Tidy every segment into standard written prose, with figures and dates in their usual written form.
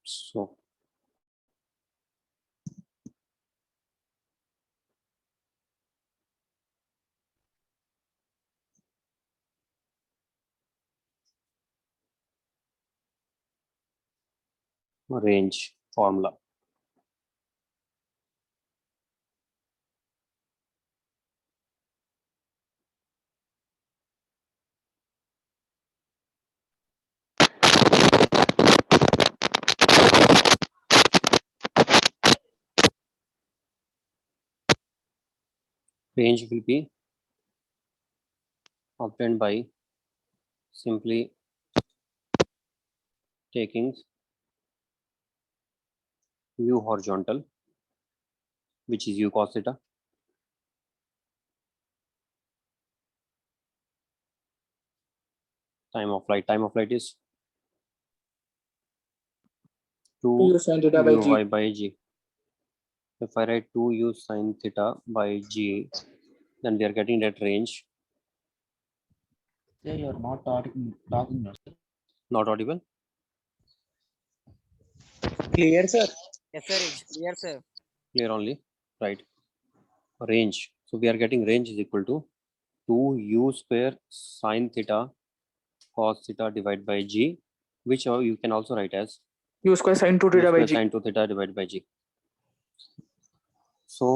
So range formula. Range will be obtained by simply taking u horizontal, which is u cos theta, time of flight is 2 u sin theta by g. uy by g. If I write 2 u sin theta by g, then we are getting that range. Yeah, you're not talking now, sir. Not audible? Clear, sir? Yes, sir. It's clear, sir. Clear only, right? Range. So we are getting range is equal to 2 u square sin theta cos theta divided by g, which you can also write as U square sin 2 u theta by square g. sin 2 theta divided by g. So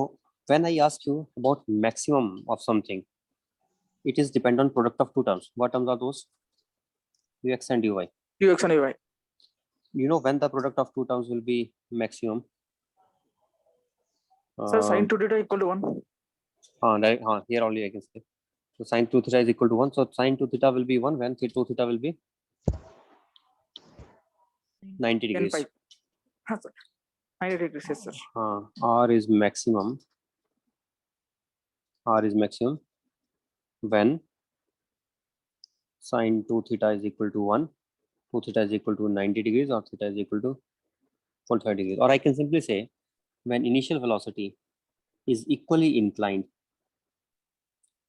when I ask you about maximum of something, it is dependent on product of two terms. What terms are those? Ux and uy. Ux and uy. You know when the product of two terms will be maximum? Sir, sin 2 theta equal to 1. Here only I can say. So sin 2 theta is equal to 1. So sin 2 theta will be 1 when 2 theta will be 90 N degrees. pi. Huh, sir. 90 degrees, yes, sir. R is maximum. R is maximum when sin 2 theta is equal to 1, 2 theta is equal to 90 degrees, or theta is equal to 45 degrees. Or I can simply say when initial velocity is equally inclined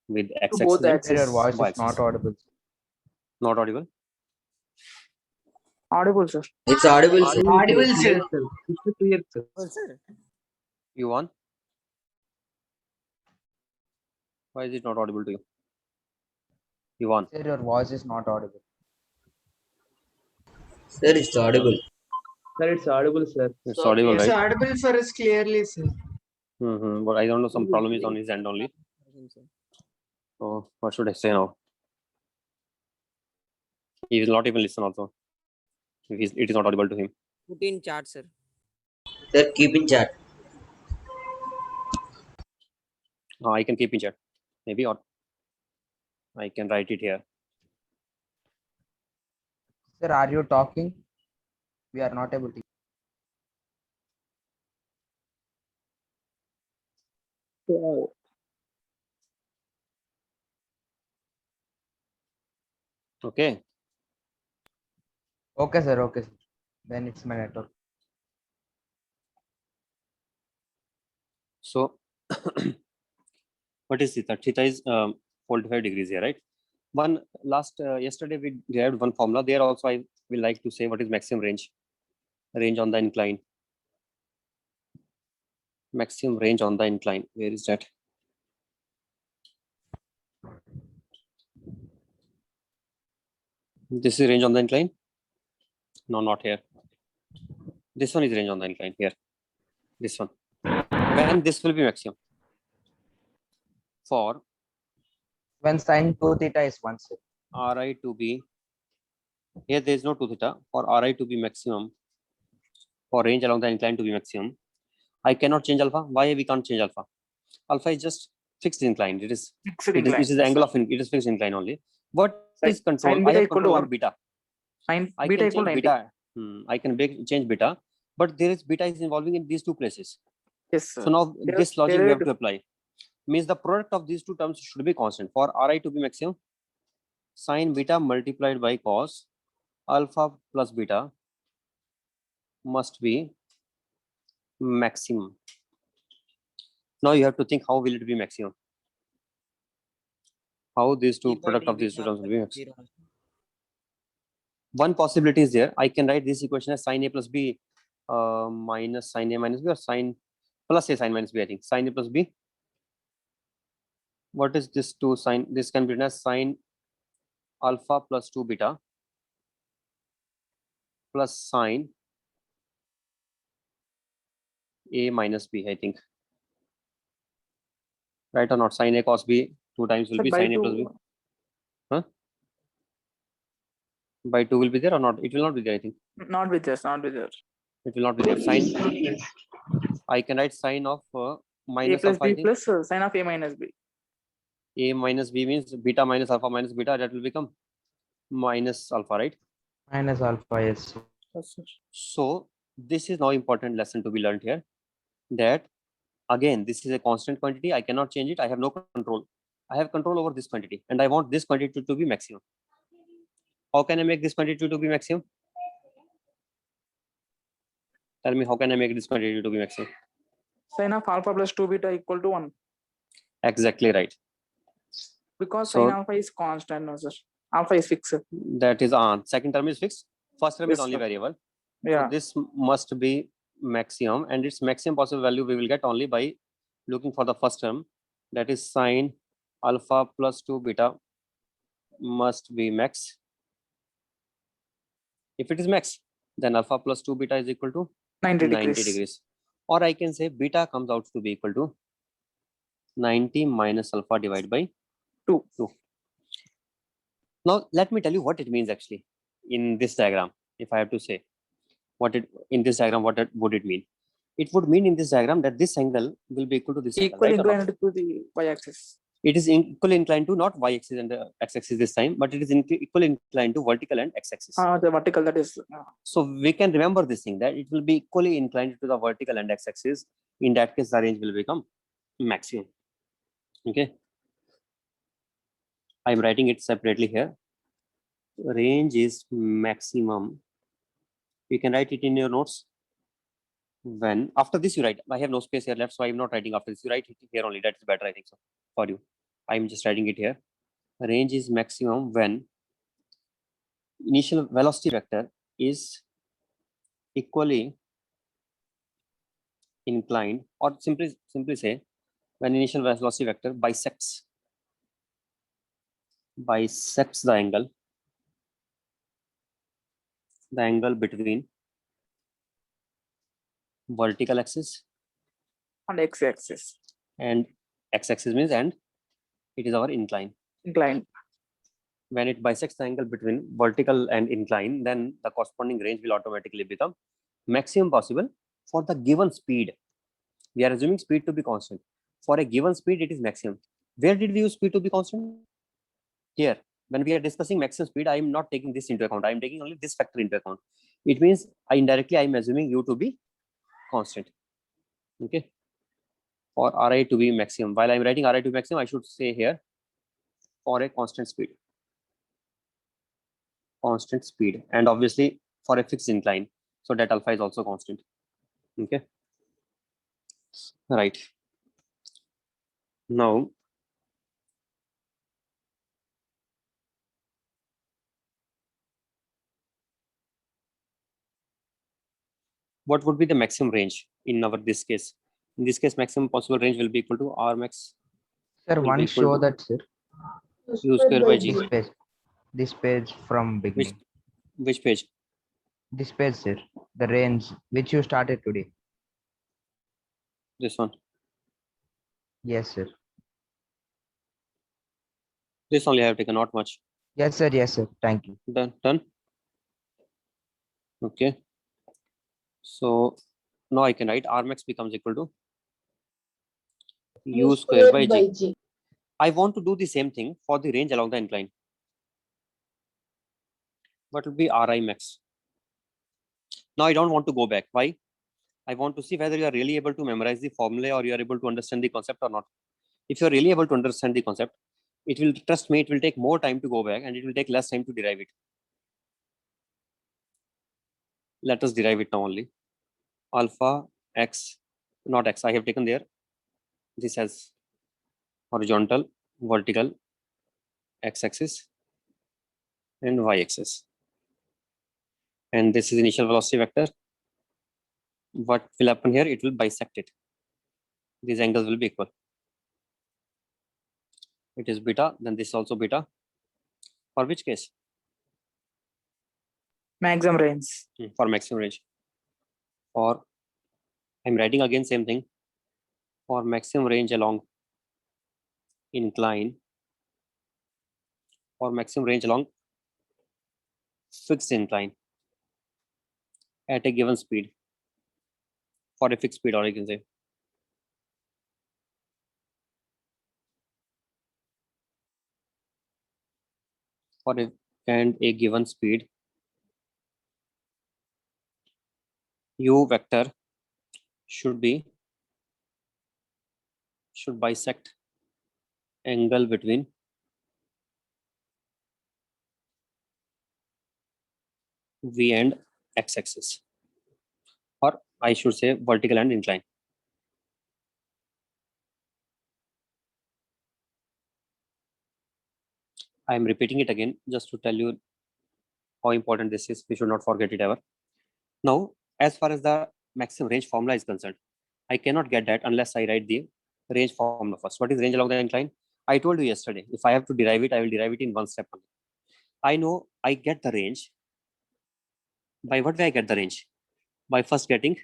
with x both axis Sir, and your voice y is not axis. audible. Not audible? Audible, sir. It's audible, sir. Audible, sir. It's clear, sir. Oh, sir. You want? Why is it not audible to you? You want? Sir, your voice is not audible. Sir, it's audible. Sir, it's audible, sir. It's audible, It's right? audible for us clearly, sir. But I don't know, some problem is on his end only. So what should I say now? He will not even listen also. If it is not audible to him. Put in chat, sir. Sir, keep in chat. I can keep in chat. Maybe, or I can write it here. Sir, are you talking? We are not able to. Okay. Okay, sir. Okay, sir. Then it's my network. So what is theta? Theta is 45 degrees here, right? Yesterday we derived one formula. There also I will like to say what is maximum range on the incline. Maximum range on the incline. Where is that? This is range on the incline. No, not here. This one is range on the incline here. This one. When this will be maximum? For When sin 2 theta is 1, sir. Ri to be, here there is no 2 theta, for Ri to be maximum, for range along the incline to be maximum, I cannot change alpha. Why we can't change alpha? Alpha is just fixed incline. It is the angle of it is fixed incline only. What is control? Sin I beta have equal to control over 1. beta. Sin I beta can equal change 90. beta. I can change beta, but there is beta is involving in these two places. Yes, sir. So now There- this logic there we are have to apply. Means the product of these two terms should be constant. For Ri to be maximum, sin beta multiplied by cos alpha plus beta must be maximum. Now you have to think how will it be maximum? How these two product of these two terms will be maximum? One possibility is there. I can write this equation as sin a plus b minus sin A minus B or sin plus A sin minus B, I think. Sin A plus B. What is this 2 sin? This can be written as sin alpha plus 2 beta plus sin A minus B, I think. Right or not? Sin A cos B 2 times will Sir, be by sin A plus B. 2. By 2 will be there or not? It will not be there, I think. Not with us, not with us. It will not be there. Sin, I can write sin of A minus plus alpha, I B think. plus sin of A minus B. A minus B means beta minus alpha minus beta. That will become minus alpha, right? Minus alpha, yes. Yes, sir. So this is now important lesson to be learned here, that again, this is a constant quantity. I cannot change it. I have no control. I have control over this quantity and I want this quantity to be maximum. How can I make this quantity to be maximum? Tell me, how can I make this quantity to be maximum? Sin of alpha plus 2 beta equal to 1. Exactly right. Because So- sin alpha is constant, no, sir. Alpha is fixed. That is second term is fixed. First term is Yes, only sir. variable. Yeah. So this must be maximum, and its maximum possible value we will get only by looking for the first term, that is sin alpha plus 2 beta must be max. If it is max, then alpha plus 2 beta is equal to 90 90 degrees. degrees. Or I can say beta comes out to be equal to 90 minus alpha divided by 2. 2. Now let me tell you what it means actually in this diagram. If I have to say what it in this diagram, would it mean? It would mean in this diagram that this angle will be equal to this angle, Equal right or not? inclined to the y-axis. It is equally inclined to not y-axis and the x-axis this time, but it is equally inclined to vertical and x-axis. The vertical, that is. So we can remember this thing, that it will be equally inclined to the vertical and x-axis. In that case, the range will become maximum. Okay. I'm writing it separately here. Range is maximum. You can write it in your notes. When after this you write, I have no space here left, so I'm not writing after this. You write it here only. That is better, I think so, for you. I'm just writing it here. Range is maximum when initial velocity vector is equally inclined, or simply say when initial velocity vector bisects the angle between vertical axis On x-axis. and x-axis means, and it is our incline. Inclined. When it bisects the angle between vertical and incline, then the corresponding range will automatically become maximum possible for the given speed. We are assuming speed to be constant. For a given speed, it is maximum. Where did we use speed to be constant? Here. When we are discussing maximum speed, I am not taking this into account. I am taking only this factor into account. It means indirectly I am assuming u to be constant. Okay. For Ri to be maximum. While I am writing Ri to be maximum, I should say here for a constant speed. Constant speed, and obviously for a fixed incline, so that alpha is also constant. Okay, right. Now what would be the maximum range in this case? In this case, maximum possible range will be equal to R max Sir, will be one equal show to that, sir. u square by g. This page from beginning. Which page? This page, sir. The range which you started today. This one. Yes, sir. This only I have taken, not much. Yes, sir. Yes, sir. Thank you. Done. Okay. So now I can write R max becomes equal to u square by g. I want to do the same thing for the range along the incline. What will be Ri max? Now I don't want to go back. Why? I want to see whether you are really able to memorize the formula or you are able to understand the concept or not. If you are really able to understand the concept, it will, trust me, it will take more time to go back and it will take less time to derive it. Let us derive it now only. Alpha x, not x, I have taken there. This as horizontal, vertical, x-axis and y-axis. And this is initial velocity vector. what will happen here? It will bisect it. These angles will be equal. It is beta, then this is also beta. For which case? Maximum range. For maximum range. Or I'm writing again same thing. For maximum range along incline, or maximum range along fixed incline at a given speed, for a fixed speed, or I can say. For a given speed, u vector should bisect angle between v and x-axis, or I should say vertical and incline. I am repeating it again just to tell you how important this is. We should not forget it ever. Now, as far as the maximum range formula is concerned, I cannot get that unless I write the range formula first. What is range along the incline? I told you yesterday, if I have to derive it, I will derive it in one step only. I know I get the range. By what way I get the range? By first getting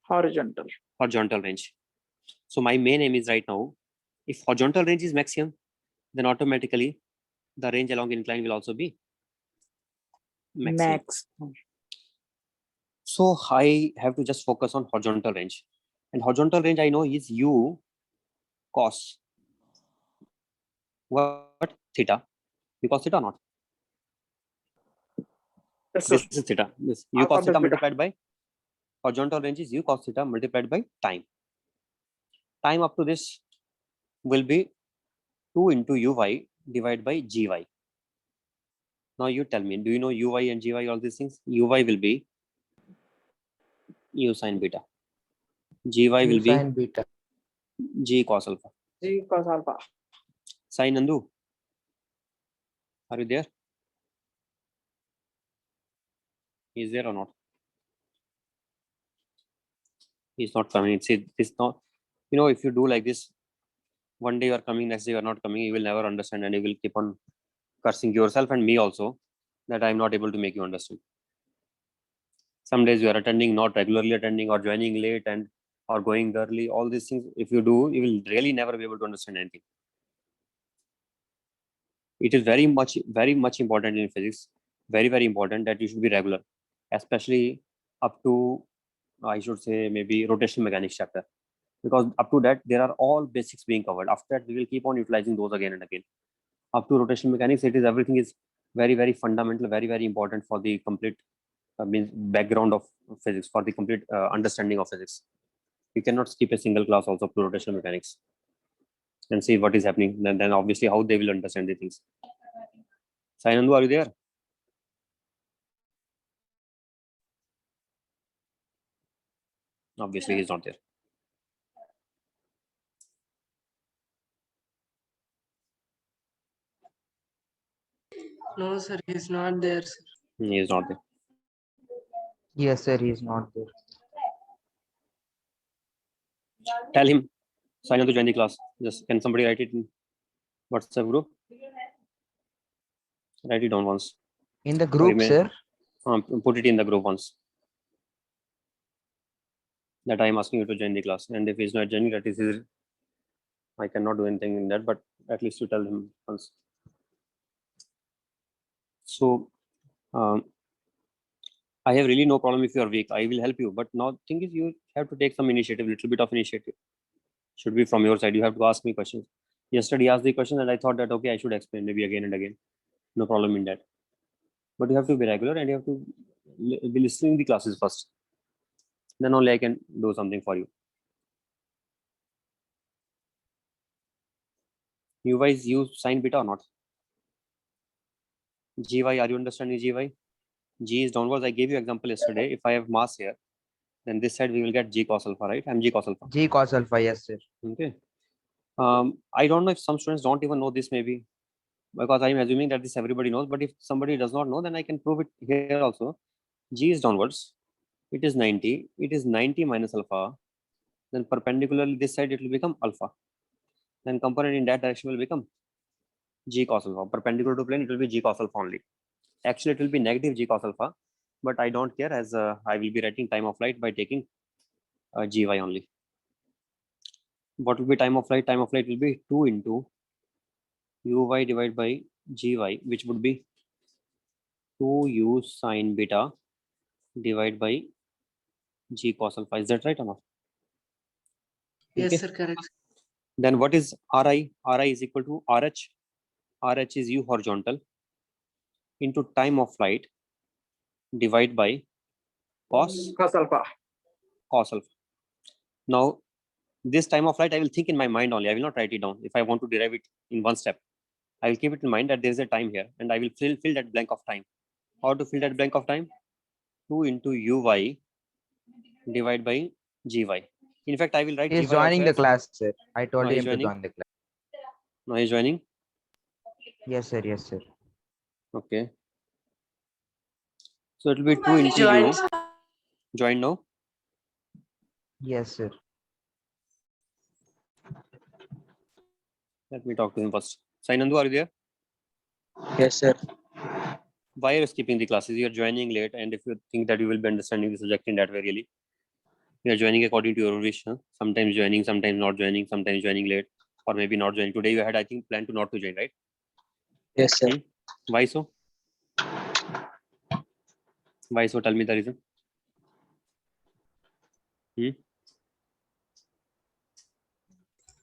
Horizontal. horizontal range. So my main aim is right now, if horizontal range is maximum, then automatically the range along incline will also be maximum. Max. So I have to just focus on horizontal range. And horizontal range I know is u cos what? Theta. You cos theta or not? Yes, sir. This is theta. This u Alpha cos theta plus beta. multiplied by horizontal range is u cos theta multiplied by time. Time up to this will be 2 into uy divided by gy. Now you tell me, do you know uy and gy, all these things? Uy will be u sin beta. Gy will U be sin beta. g cos alpha. G cos alpha. Sai Nandu, are you there? Is there or not? He's not coming. It's not, you know, if you do like this, one day you are coming, next day you are not coming, you will never understand, and you will keep on cursing yourself and me also that I'm not able to make you understand. Some days you are attending, not regularly attending, or joining late and or going early. All these things, if you do, you will really never be able to understand anything. It is very much important in physics, very important that you should be regular, especially up to, I should say, maybe rotational mechanics chapter, because up to that there are all basics being covered. After that we will keep on utilizing those again and again. Up to rotational mechanics, it is everything is very fundamental, very important for the complete means background of physics, for the complete understanding of physics. You cannot skip a single class also to rotational mechanics and see what is happening, and then obviously how they will understand the things. Sainandu, are you there? Obviously he's not there. No, sir, he's not there, sir. He is not there. Yes, sir, he is not there. Tell him, Sainandu, join the class. Just can somebody write it in WhatsApp group? Write it down once. In the group, may- sir. Put it in the group once. That I am asking you to join the class. And if he's not joining, that is his, I cannot do anything in that, but at least you tell him once. So I have really no problem if you are weak. I will help you. But now thing is, you have to take some initiative, little bit of initiative. Should be from your side. You have to ask me questions. Yesterday I asked the question and I thought that, okay, I should explain maybe again and again. No problem in that. But you have to be regular and you have to be listening to the classes first. Then only I can do something for you. Uy is u sin beta or not? Gy, are you understanding Gy? G is downwards. I gave you example yesterday. If I have mass here, then this side we will get g cos alpha, right? Mg cos alpha. G cos alpha, yes, sir. Okay. I don't know if some students don't even know this, maybe because I'm assuming that this everybody knows. But if somebody does not know, then I can prove it here also. G is downwards. it is 90, it is 90 minus alpha, then perpendicularly this side it will become alpha, then component in that direction will become g cos alpha. Perpendicular to plane it will be g cos alpha only. Actually it will be negative g cos alpha, but I don't care, as I will be writing time of flight by taking gy only. What will be time of flight? Time of flight will be 2 into uy divided by gy, which would be 2u sine beta divided by g cos alpha. Is that right or not? Yes, Okay. sir, correct. Then what is ri? Ri is equal to rh. Rh is u horizontal into time of flight divided by cos Cos alpha. alpha. Now this time of flight I will think in my mind only. I will not write it down. If I want to derive it in one step, I will keep it in mind that there is a time here, and I will fill that blank of time. How to fill that blank of time? 2 into uy divided by gy. In fact, I will write He is gy joining also the as- class, sir. I told No, he's him to joining. join the class. No, he's joining. Yes, sir. Yes, sir. Okay. So it will be 2 into Join. u. Join now. Yes, sir. Let me talk to him first. Sainandu, are you there? Yes, sir. Why are you skipping the classes? You are joining late, and if you think that you will be understanding the subject in that way, really, you are joining according to your wish. Huh? Sometimes joining, sometimes not joining, sometimes joining late, or maybe not joining. Today you had, I think, plan to not to join, right? Yes, sir. Why so? Why so? Tell me the reason.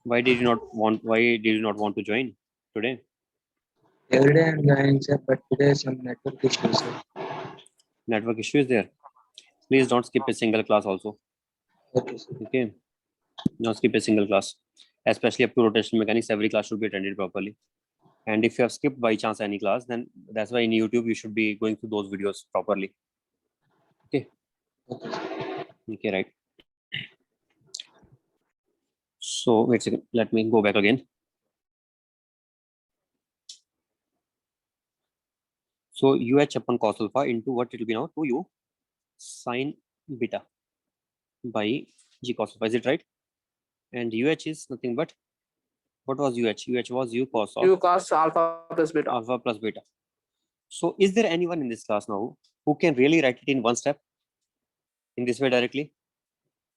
Why did you not want? Why did you not want to join today? Every day I'm joining, sir, but today some network issues, sir. Network issue is there. Please don't skip a single class also. Okay, sir. Okay, don't skip a single class, especially up to rotational mechanics. Every class should be attended properly. And if you have skipped by chance any class, then that's why in YouTube you should be going through those videos properly. Okay. Okay, sir. Okay, right. So wait a second. Let me go back again. So UH upon cos alpha into what it will be now? 2u sine beta by g cos alpha. Is it right? And UH is nothing but, what was UH? UH was u cos of U cos alpha plus beta. alpha plus beta. So is there anyone in this class now who can really write it in one step in this way directly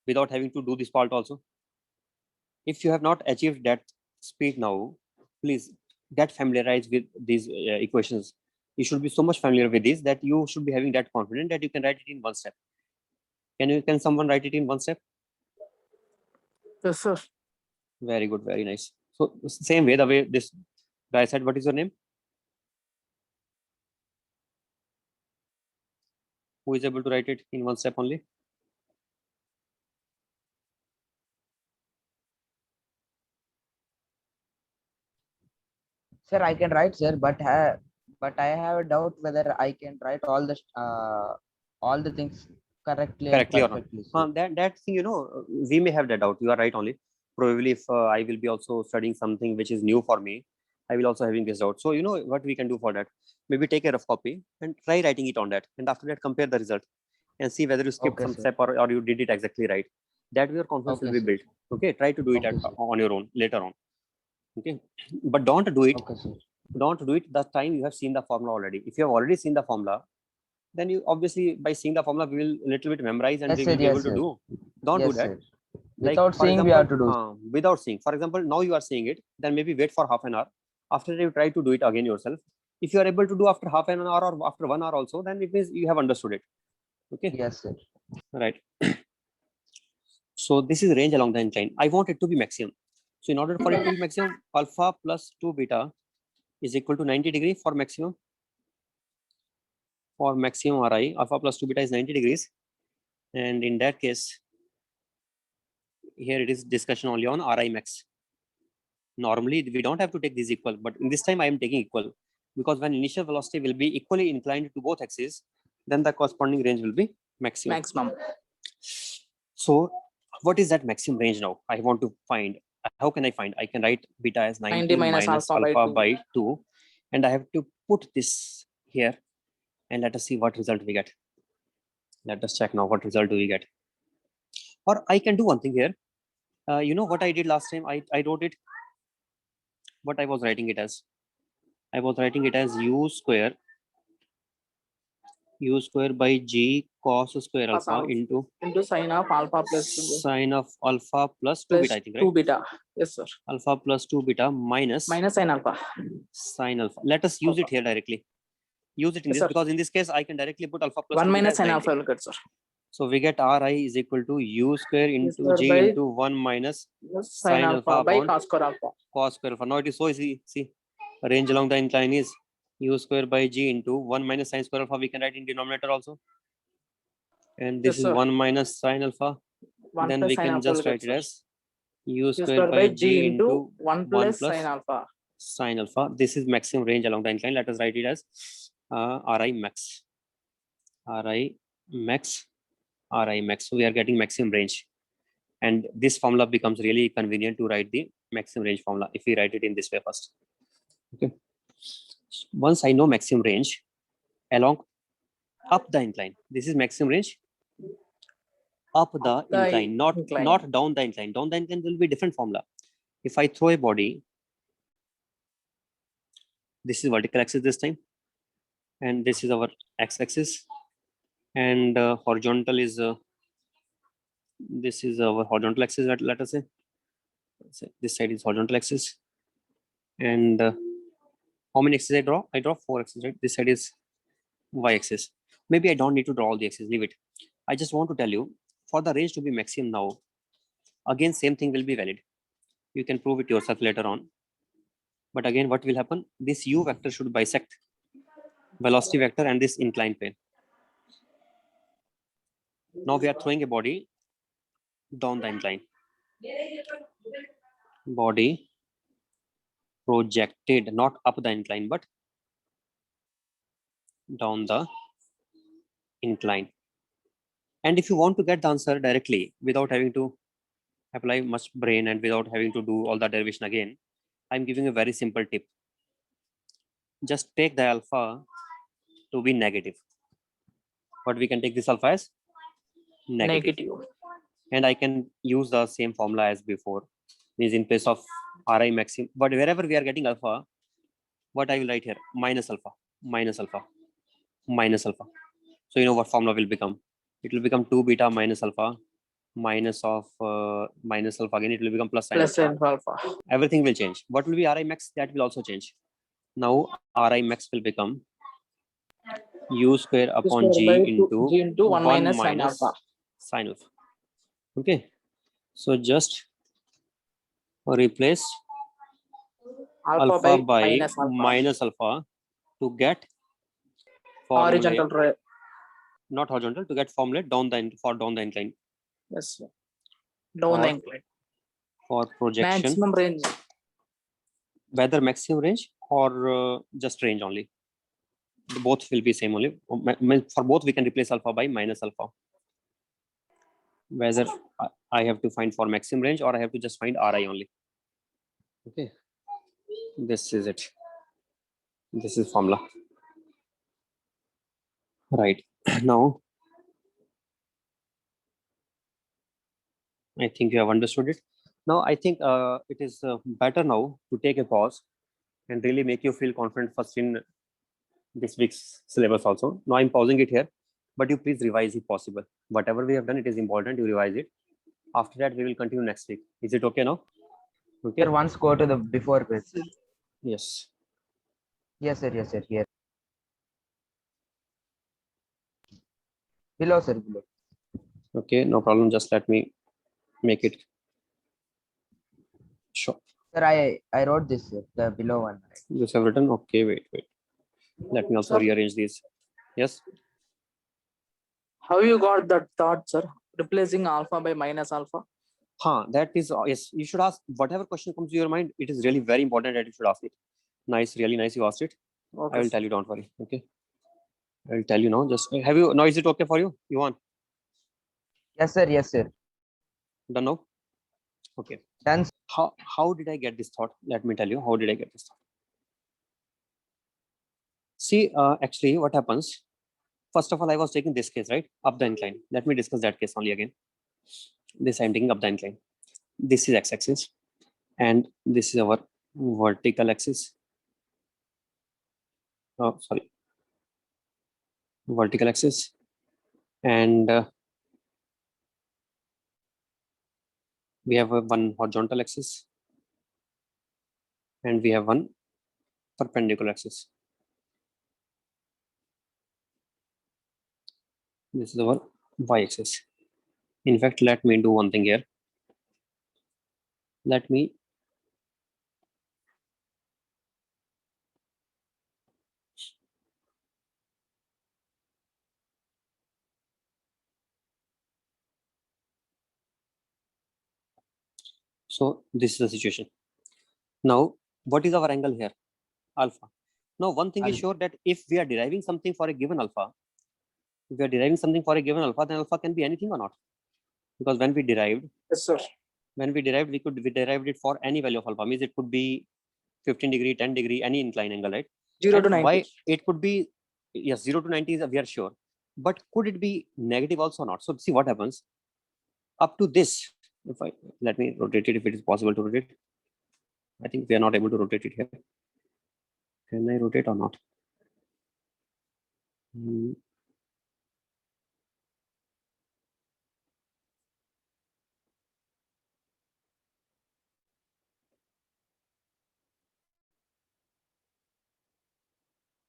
without having to do this part also? If you have not achieved that speed now, please get familiarized with these equations. You should be so much familiar with this that you should be having that confidence that you can write it in one step. Can someone write it in one step? Yes, sir. Very good, very nice. So same way, the way this guy said, what is your name? Who is able to write it in one step only? Sir, I can write, sir, but I have a doubt whether I can write all the things correctly Correctly or and not? perfectly. Sir. That thing, we may have that doubt. You are right only. Probably if I will be also studying something which is new for me, I will also having this doubt. So what we can do for that? Maybe take a rough copy and try writing it on that, and after that compare the result and see whether you skipped Okay, some sir. step or you did it exactly right. That way your confidence Okay, will be sir. built. Okay, try to do it Okay, sir. on your own later on. Okay, but don't do it. Okay, sir. Don't do it the time you have seen the formula already. If you have already seen the formula, then you obviously by seeing the formula we will a little bit memorize and Yes, we sir, will be yes, able to sir. do. Don't do Yes, that. sir. Like, Without for seeing, we example, have to do. without seeing. For example, now you are seeing it, then maybe wait for half an hour. After that, you try to do it again yourself. If you are able to do after half an hour or after 1 hour also, then it means you have understood it. Okay, Yes, sir. right. So this is range along the incline. I want it to be maximum. So in order for it to be maximum, alpha plus 2 beta is equal to 90 degree for maximum. For maximum Ri, alpha plus 2 beta is 90 degrees. And in that case, here it is discussion only on Ri max. Normally, we don't have to take this equal, but in this time I am taking equal, because when initial velocity will be equally inclined to both axes, then the corresponding range will be maximum. Maximum. So what is that maximum range now? I want to find. How can I find? I can write beta as 90 minus alpha by 2, and I have to put this here, and let us see what result we get. Let us check now what result do we get. Or I can do one thing here. You know what I did last time? I wrote it. What I was writing it as? I was writing it as u square by g cos square alpha alpha. into Sine of alpha plus sine of alpha plus 2 beta, I think, right? 2 beta. Yes, sir. Alpha plus 2 beta minus Minus sine alpha. sine alpha. Let us use it here directly. Use it in Yes, this sir. because in this case I can directly put alpha plus 1 2 beta minus as sine 90. alpha will get, sir. So we get Ri is equal to u square into square g by into 1 minus Sine alpha by upon cos square alpha. cos square alpha. Now it is so easy. See, range along the incline is u square by g into 1 minus sine square alpha. We can write in denominator also. And this Yes, is sir. 1 minus sine alpha. 1 Then plus we sine can alpha just will write get, it sir. as u U square by g into 1 1 plus plus sine alpha. sine alpha. This is maximum range along the incline. Let us write it as Ri max. Ri max. Ri max. So we are getting maximum range. And this formula becomes really convenient to write the maximum range formula if we write it in this way first. Okay. Once I know maximum range along up the incline, this is maximum range up the incline, not down the incline. Down the incline will be different formula. If I throw a body, this is vertical axis this time, and this is our x-axis, and horizontal is this is our horizontal axis. Let us say this side is horizontal axis, and how many axes I draw? I draw 4 axes, right? This side is y-axis. Maybe I don't need to draw all the axes. Leave it. I just want to tell you, for the range to be maximum now, again same thing will be valid. You can prove it yourself later on. But again, what will happen? This u vector should bisect velocity vector and this inclined plane. Now we are throwing a body down the incline. Body projected not up the incline but down the incline. And if you want to get the answer directly without having to apply much brain and without having to do all the derivation again, I'm giving a very simple tip. Just take the alpha to be negative. But we can take this alpha as negative. And I can use the same formula as before. Means in place of Ri maximum, but wherever we are getting alpha, what I will write here? Minus alpha, minus alpha, minus alpha. So you know what formula will become? It will become 2 beta minus alpha, minus of minus alpha again. It will become plus sine alpha. Everything will change. What will be Ri max? That will also change. Now Ri max will become u square upon g into 1 minus sine alpha. Okay. So just replace alpha by minus alpha to get Horizontal, not horizontal, to get formulate down the down the incline. yes, sir. Down the incline. For projection. Maximum range. Whether maximum range or just range only. Both will be same only. For both we can replace alpha by minus alpha. Whether I have to find for maximum range or I have to just find Ri only. Okay. This is it. This is formula. Right. Now, I think you have understood it. Now, I think it is better now to take a pause and really make you feel confident first in this week's syllabus also. Now, I'm pausing it here, but you please revise if possible. Whatever we have done, it is important you revise it. After that, we will continue next week. Is it okay now? Okay. Sir, once go to the before page. Yes. Yes, sir. Yes, sir. Here. Below, sir. Below. Okay, no problem. Just let me make it. Sure. Sir, I wrote this, sir. The below one. Right? This have written. Okay, wait. Let me also rearrange these. Yes. How you got that thought, sir? Replacing alpha by minus alpha? That is, yes, you should ask whatever question comes to your mind. It is really very important that you should ask it. Nice, really nice you asked it. Okay, I will tell you, don't worry. Okay. I will tell you now. Just have you now, is it okay for you? You want? Yes, sir. Yes, sir. Done now? Okay. Done. How did I get this thought? Let me tell you, how did I get this thought? See, actually what happens, First of all, I was taking this case, right? Up the incline. Let me discuss that case only again. This I'm taking up the incline. This is x-axis, and this is our vertical axis. Oh, sorry. Vertical axis, and we have one horizontal axis, and we have one perpendicular axis. This is our y-axis. In fact, let me do one thing here. Let me so this is the situation. Now, what is our angle here? Alpha. Now, one thing is Alpha. sure that if we are deriving something for a given alpha, if we are deriving something for a given alpha, then alpha can be anything or not. Because when we derived, Yes, sir. we derived it for any value of alpha. Means it could be 15 degree, 10 degree, any incline angle, right? 0 to And 90. why it could be, yes, 0 to 90 is we are sure, but could it be negative also or not? So see what happens up to this. If I let me rotate it, if it is possible to rotate. I think we are not able to rotate it here. Can I rotate or not?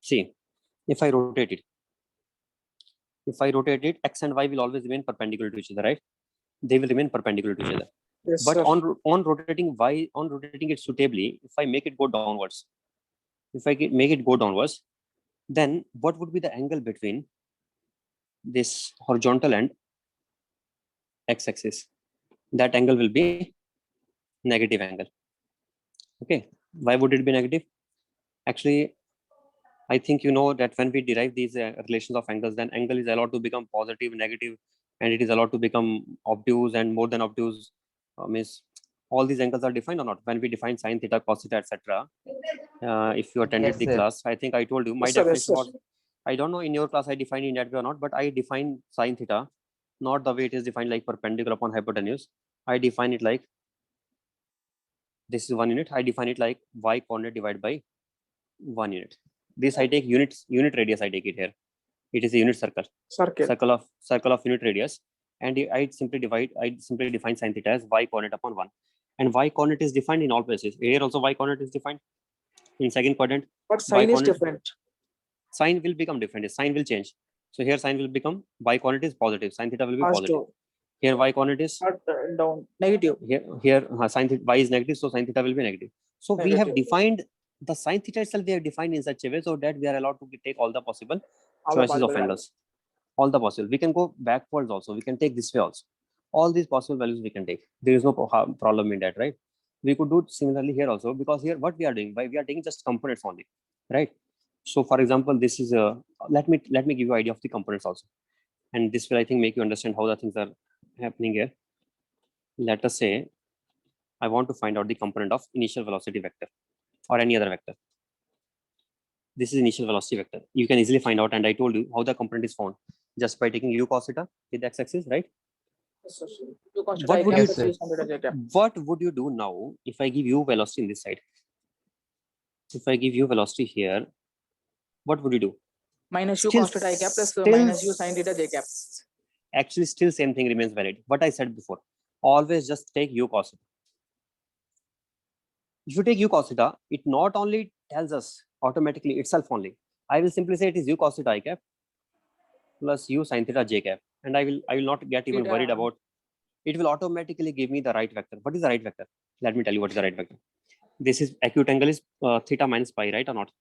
See, if I rotate it, x and y will always remain perpendicular to each other, right? They will remain perpendicular to each other. Yes, But sir. on rotating y, on rotating it suitably, if I make it go downwards, make it go downwards, then what would be the angle between this horizontal and x-axis? That angle will be negative angle. Okay, why would it be negative? Actually, I think you know that when we derive these relations of angles, then angle is allowed to become positive, negative, and it is allowed to become obtuse and more than obtuse. Means all these angles are defined or not? When we define sine theta, cos theta, etc. If you attended Yes, the sir. class, I think I told you my Yes, sir. Yes, definition sir. was. I don't know in your class I defined in that way or not, but I define sine theta not the way it is defined like perpendicular upon hypotenuse. I define it like this is 1 unit. I define it like y coordinate divided by 1 unit. This I take unit radius. I take it here. It is a unit circle. Circle. Circle of unit radius, and I simply define sine theta as y coordinate upon 1, and y coordinate is defined in all places. Here also y coordinate is defined in second quadrant. But sign is coordinate- different. Sign will become different. Sign will change. So here sign will become y coordinate is positive. Sine theta will be positive. Positive. Here y coordinate is Not down. Negative. here sine theta y is negative, so sine theta will be negative. So we have Negative. defined the sine theta itself. We have defined in such a way so that we are allowed to take all the possible All the choices of possible angles. All the possible. We can go backwards also. We can take this way also. All these possible values we can take. There is no problem in that, right? We could do it similarly here also, because here what we are doing, we are taking just components only, right? So for example, this is a let me give you idea of the components also, and this will I think make you understand how the things are happening here. Let us say I want to find out the component of initial velocity vector or any other vector. This is initial velocity vector. You can easily find out, and I told you how the component is found just by taking u cos theta with the x-axis, right? Yes, sir. You consider What I would cap you plus say? U sin theta j cap. What would you do now if I give you velocity in this side? If I give you velocity here, what would you do? Minus U Still- cos theta I cap plus still- minus U sin theta j cap. Actually, still same thing remains valid. What I said before, always just take u cos theta. If you take u cos theta, it not only tells us automatically itself only. I will simply say it is u cos theta I cap plus u sin theta j cap, and I will not get even Theta. worried about. It will automatically give me the right vector. What is the right vector? Let me tell you what is the right vector. This is acute angle is theta minus pi, right or not?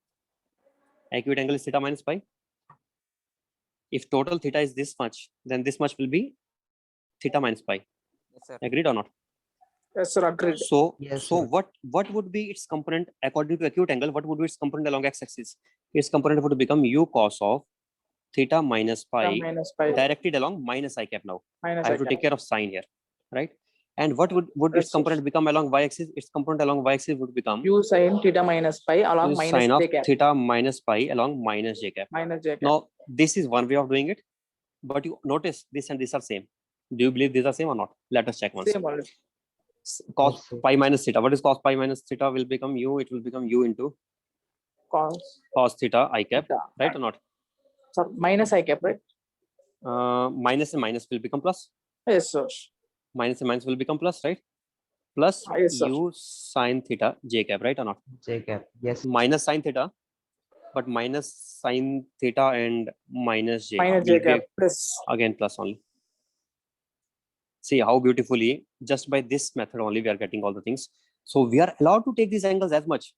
Acute angle is theta minus pi. If total theta is this much, then this much will be theta minus pi. Yes, sir. Agreed or not? Yes, sir. Agreed. So, Yes, so sir. what would be its component according to acute angle? What would be its component along x-axis? Its component would become u cos of theta minus pi Minus pi. directed along minus I cap now. Minus I have I to cap. take care of sign here, right? And what would its Yes, sir. component become along y-axis? Its component along y-axis would become U sin theta minus pi along u minus sine of j cap theta minus pi along minus j cap. minus j cap. Now, this is one way of doing it, but you notice this and this are same. Do you believe these are same or not? Let us check once. Same only. Cos Yes, sir. pi minus theta. What is cos pi minus theta? Will become u. It will become u into Cos theta I cap, theta. right or not? Sorry, minus I cap, right? Minus and minus will become plus. Yes, sir. Minus and minus will become plus, right? Plus Yes, sir. u sine theta j cap, right or not? J cap. Yes. Minus sine theta, but minus sine theta and minus j Minus will j cap give plus. again plus only. See how beautifully, just by this method only, we are getting all the things. So we are allowed to take these angles as much.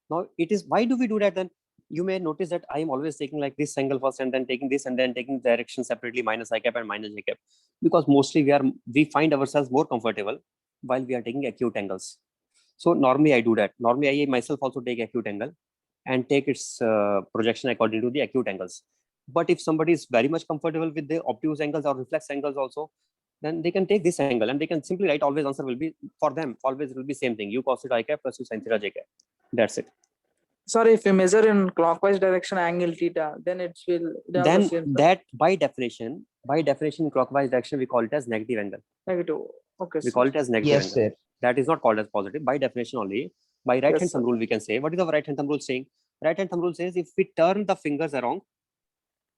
Now it is, why do we do that then? You may notice that I am always taking like this angle first and then taking this and then taking direction separately, minus I cap and minus j cap, because mostly we find ourselves more comfortable while we are taking acute angles. So normally I do that. Normally I myself also take acute angle and take its projection according to the acute angles. But if somebody is very much comfortable with the obtuse angles or reflex angles also, then they can take this angle and they can simply write always answer will be, for them always will be same thing, u cos theta I cap plus u sin theta j cap. That's it. Sorry, if you measure in clockwise direction angle theta, then it will. Then that by definition clockwise direction we call it as negative angle. Negative. Okay. We sir. call it as negative Yes, angle. sir. That is not called as positive. By definition only, by right hand Yes, thumb sir. rule we can say, what is the right hand thumb rule saying? Right hand thumb rule says if we turn the fingers along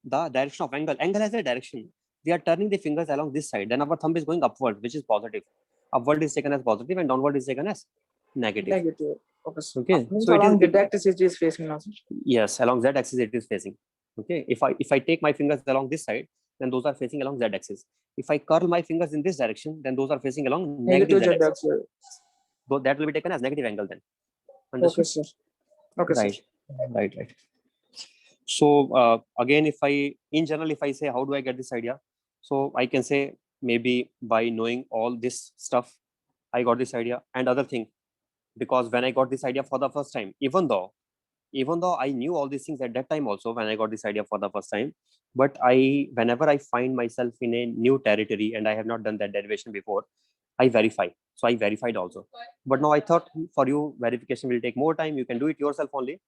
the direction of angle has a direction. We are turning the fingers along this side, then our thumb is going upward, which is positive. Upward is taken as positive and downward is taken as negative. Negative. Okay. sir. Okay, Means so it along is- the axis it is facing now, sir. Yes, along z axis it is facing. Okay, if I take my fingers along this side, then those are facing along z axis. If I curl my fingers in this direction, then those are facing along negative z Z axis. axis. So that will be taken as negative angle then. Okay, Understood? sir. Okay, sir. Right. So again, if I say how do I get this idea? So I can say maybe by knowing all this stuff, I got this idea. And other thing, because when I got this idea for the first time, even though I knew all these things at that time also when I got this idea for the first time, but whenever I find myself in a new territory and I have not done that derivation before, I verify. So I verified also. But now I thought for you, verification will take more time. You can do it yourself only.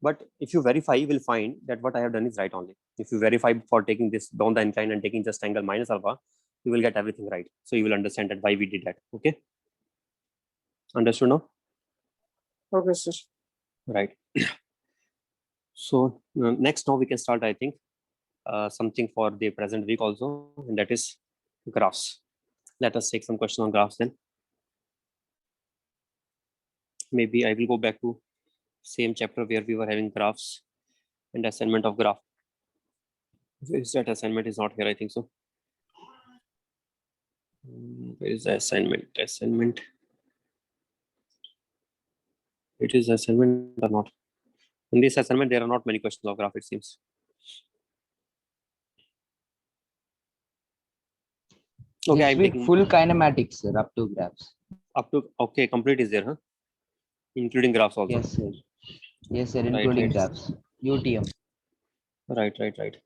But if you verify, you will find that what I have done is right only. If you verify for taking this down the incline and taking just angle minus alpha, you will get everything right. So you will understand that why we did that. Okay. Understood now? Okay, sir. Right. So next now we can start, I think, something for the present week also, and that is graphs. Let us take some questions on graphs then. Maybe I will go back to same chapter where we were having graphs and assignment of graph. Where is that assignment? Is not here, I think so. Where is the assignment? It is assignment or not? In this assignment, there are not many questions of graph, it seems. Okay, This I'm week taking full kinematics, sir, up to graphs. up to, okay, complete is there, huh? Including graphs also. Yes, sir. Yes, sir, Right, including right. graphs. UTM. Right.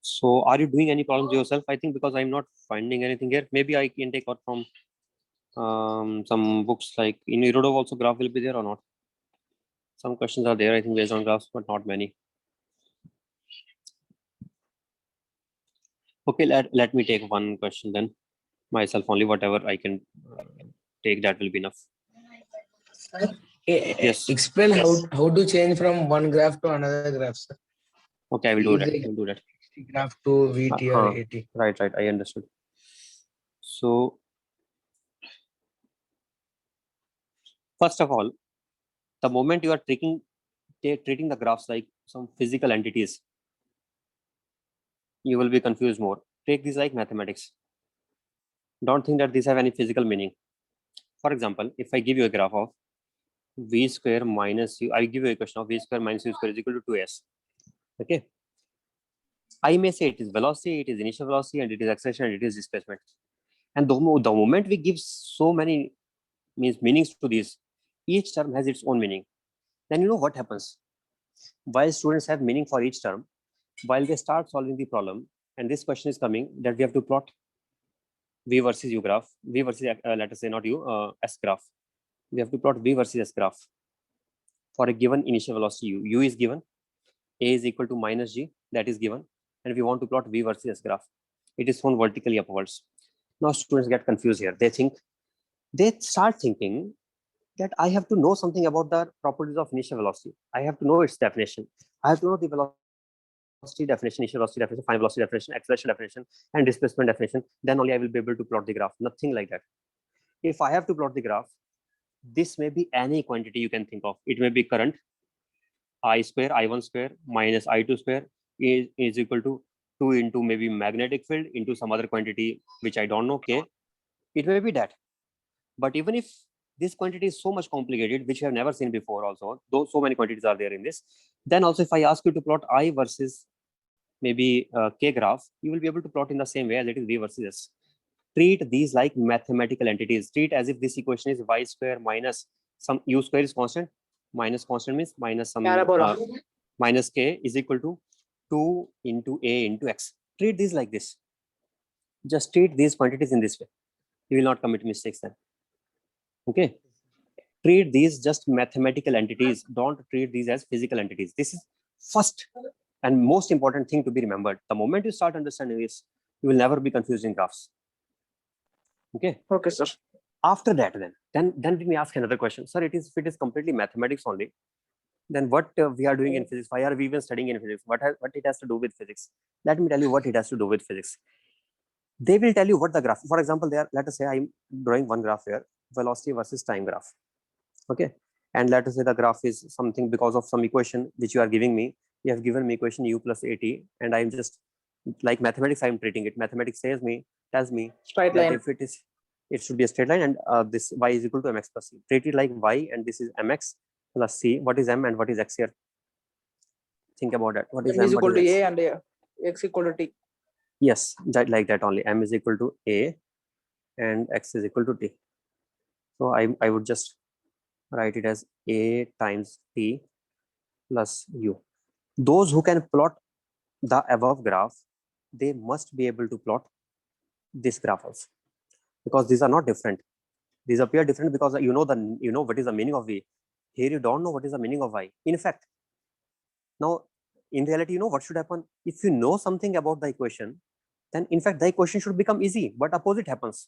So are you doing any problems yourself? I think because I'm not finding anything here. Maybe I can take out from some books like in Irodov also graph will be there or not. Some questions are there, I think, based on graphs, but not many. Okay, let me take one question then. Myself only, whatever I can take, that will be enough. Yes. Explain how to change from one graph to another graph, sir. Okay, I will do that. Easy. I will do that. Graph to VT or AT. Right. I understood. So first of all, the moment you are treating the graphs like some physical entities, you will be confused more. Take these like mathematics. Don't think that these have any physical meaning. For example, if I give you a graph of v square minus u, I give you a question of v square minus u square is equal to 2s. Okay. I may say it is velocity, it is initial velocity, and it is acceleration, and it is displacement. And the moment we give so many meanings to these, each term has its own meaning. Then you know what happens? While students have meaning for each term, while they start solving the problem, and this question is coming that we have to plot. V versus U graph, V versus, let us say not U, S graph. We have to plot V versus S graph for a given initial velocity U. U is given, A is equal to minus G, that is given, and we want to plot V versus S graph. It is shown vertically upwards. Now students get confused here. They start thinking that I have to know something about the properties of initial velocity. I have to know its definition. I have to know the velocity definition, initial velocity definition, final velocity definition, acceleration definition, and displacement definition. Then only I will be able to plot the graph. Nothing like that. If I have to plot the graph, this may be any quantity you can think of. It may be current, I square, I1 square minus I2 square is equal to 2 into maybe magnetic field into some other quantity, which I don't know, K. It may be that. But even if this quantity is so much complicated, which you have never seen before also, though so many quantities are there in this, then also if I ask you to plot I versus maybe K graph, you will be able to plot in the same way as it is V versus S. Treat these like mathematical entities. Treat as if this equation is y square minus some U square is constant, minus constant means minus some Parabola. minus K is equal to 2 into A into X. Treat these like this. Just treat these quantities in this way. You will not commit mistakes then. Okay. Treat these just mathematical entities. Don't treat these as physical entities. This is first and most important thing to be remembered. The moment you start understanding this, you will never be confused in graphs. Okay. Okay, sir. After that, then we may ask another question. Sir, if it is completely mathematics only, then what we are doing in physics? Why are we even studying in physics? What it has to do with physics? Let me tell you what it has to do with physics. They will tell you what the graph. For example, let us say I'm drawing one graph here, velocity versus time graph. Okay, and let us say the graph is something because of some equation which you are giving me. You have given me equation U plus AT, and I'm just like mathematics. I'm treating it. Mathematics tells me Straight that line. if it should be a straight line, and this y is equal to mx plus c. Treat it like y, and this is mx plus c. What is m and what is x here? Think about that. What is M is what equal to x? A and X equal to T. Yes, that like that only. M is equal to A and X is equal to T. So I would just write it as A times T plus U. Those who can plot the above graph, they must be able to plot this graph also, because these are not different. These appear different because you know what is the meaning of V. Here you don't know what is the meaning of Y. In fact, now in reality, you know what should happen? If you know something about the equation, then in fact the equation should become easy, but opposite happens.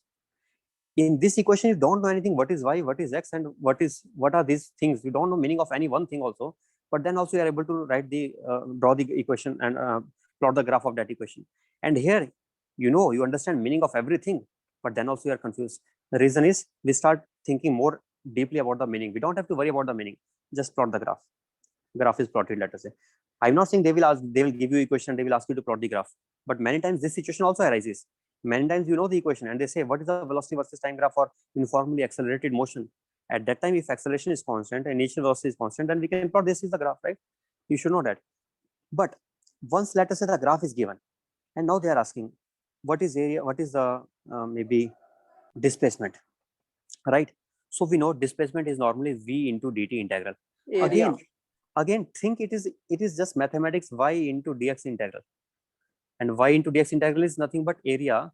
In this equation, you don't know anything. What is y, what is x, and what are these things? You don't know meaning of any one thing also, but then also you are able to write the draw the equation and plot the graph of that equation. And here, you understand meaning of everything, but then also you are confused. The reason is we start thinking more deeply about the meaning. We don't have to worry about the meaning. Just plot the graph. Graph is plotted, let us say. I'm not saying they will give you equation, they will ask you to plot the graph. But many times this situation also arises. Many times you know the equation and they say, what is the velocity versus time graph for uniformly accelerated motion? At that time, if acceleration is constant and initial velocity is constant, then we can plot this is the graph, right? You should know that. But once, let us say the graph is given, and now they are asking, what is area, what is the maybe displacement, right? So we know displacement is normally V into dt integral. Area. Again, think it is just mathematics y into dx integral, and y into dx integral is nothing but area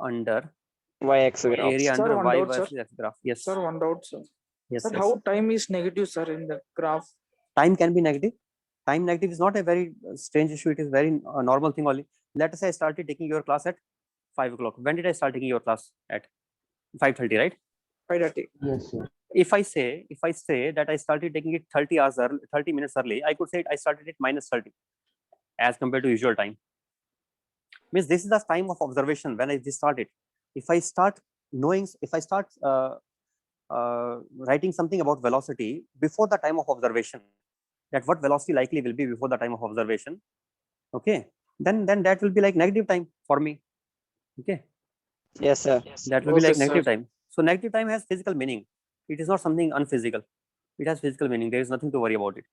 under YX graph. area Sir, under one y doubt, versus sir. x graph. Yes. Sir, one doubt, sir. Yes. Sir, Yes. how time is negative, sir, in the graph? Time can be negative. Time negative is not a very strange issue. It is very normal thing only. Let us say I started taking your class at 5 o'clock. When did I start taking your class? At 5:30, right? 5:30. Yes, sir. If I say that I started taking it 30 minutes early, I could say I started it minus 30 as compared to usual time. Means this is the time of observation when I just started. If I start writing something about velocity before the time of observation, that what velocity likely will be before the time of observation, okay, then that will be like negative time for me. Okay. Yes, sir. That will be like Okay, negative sir. time. So negative time has physical meaning. It is not something unphysical. It has physical meaning. There is nothing to worry about it.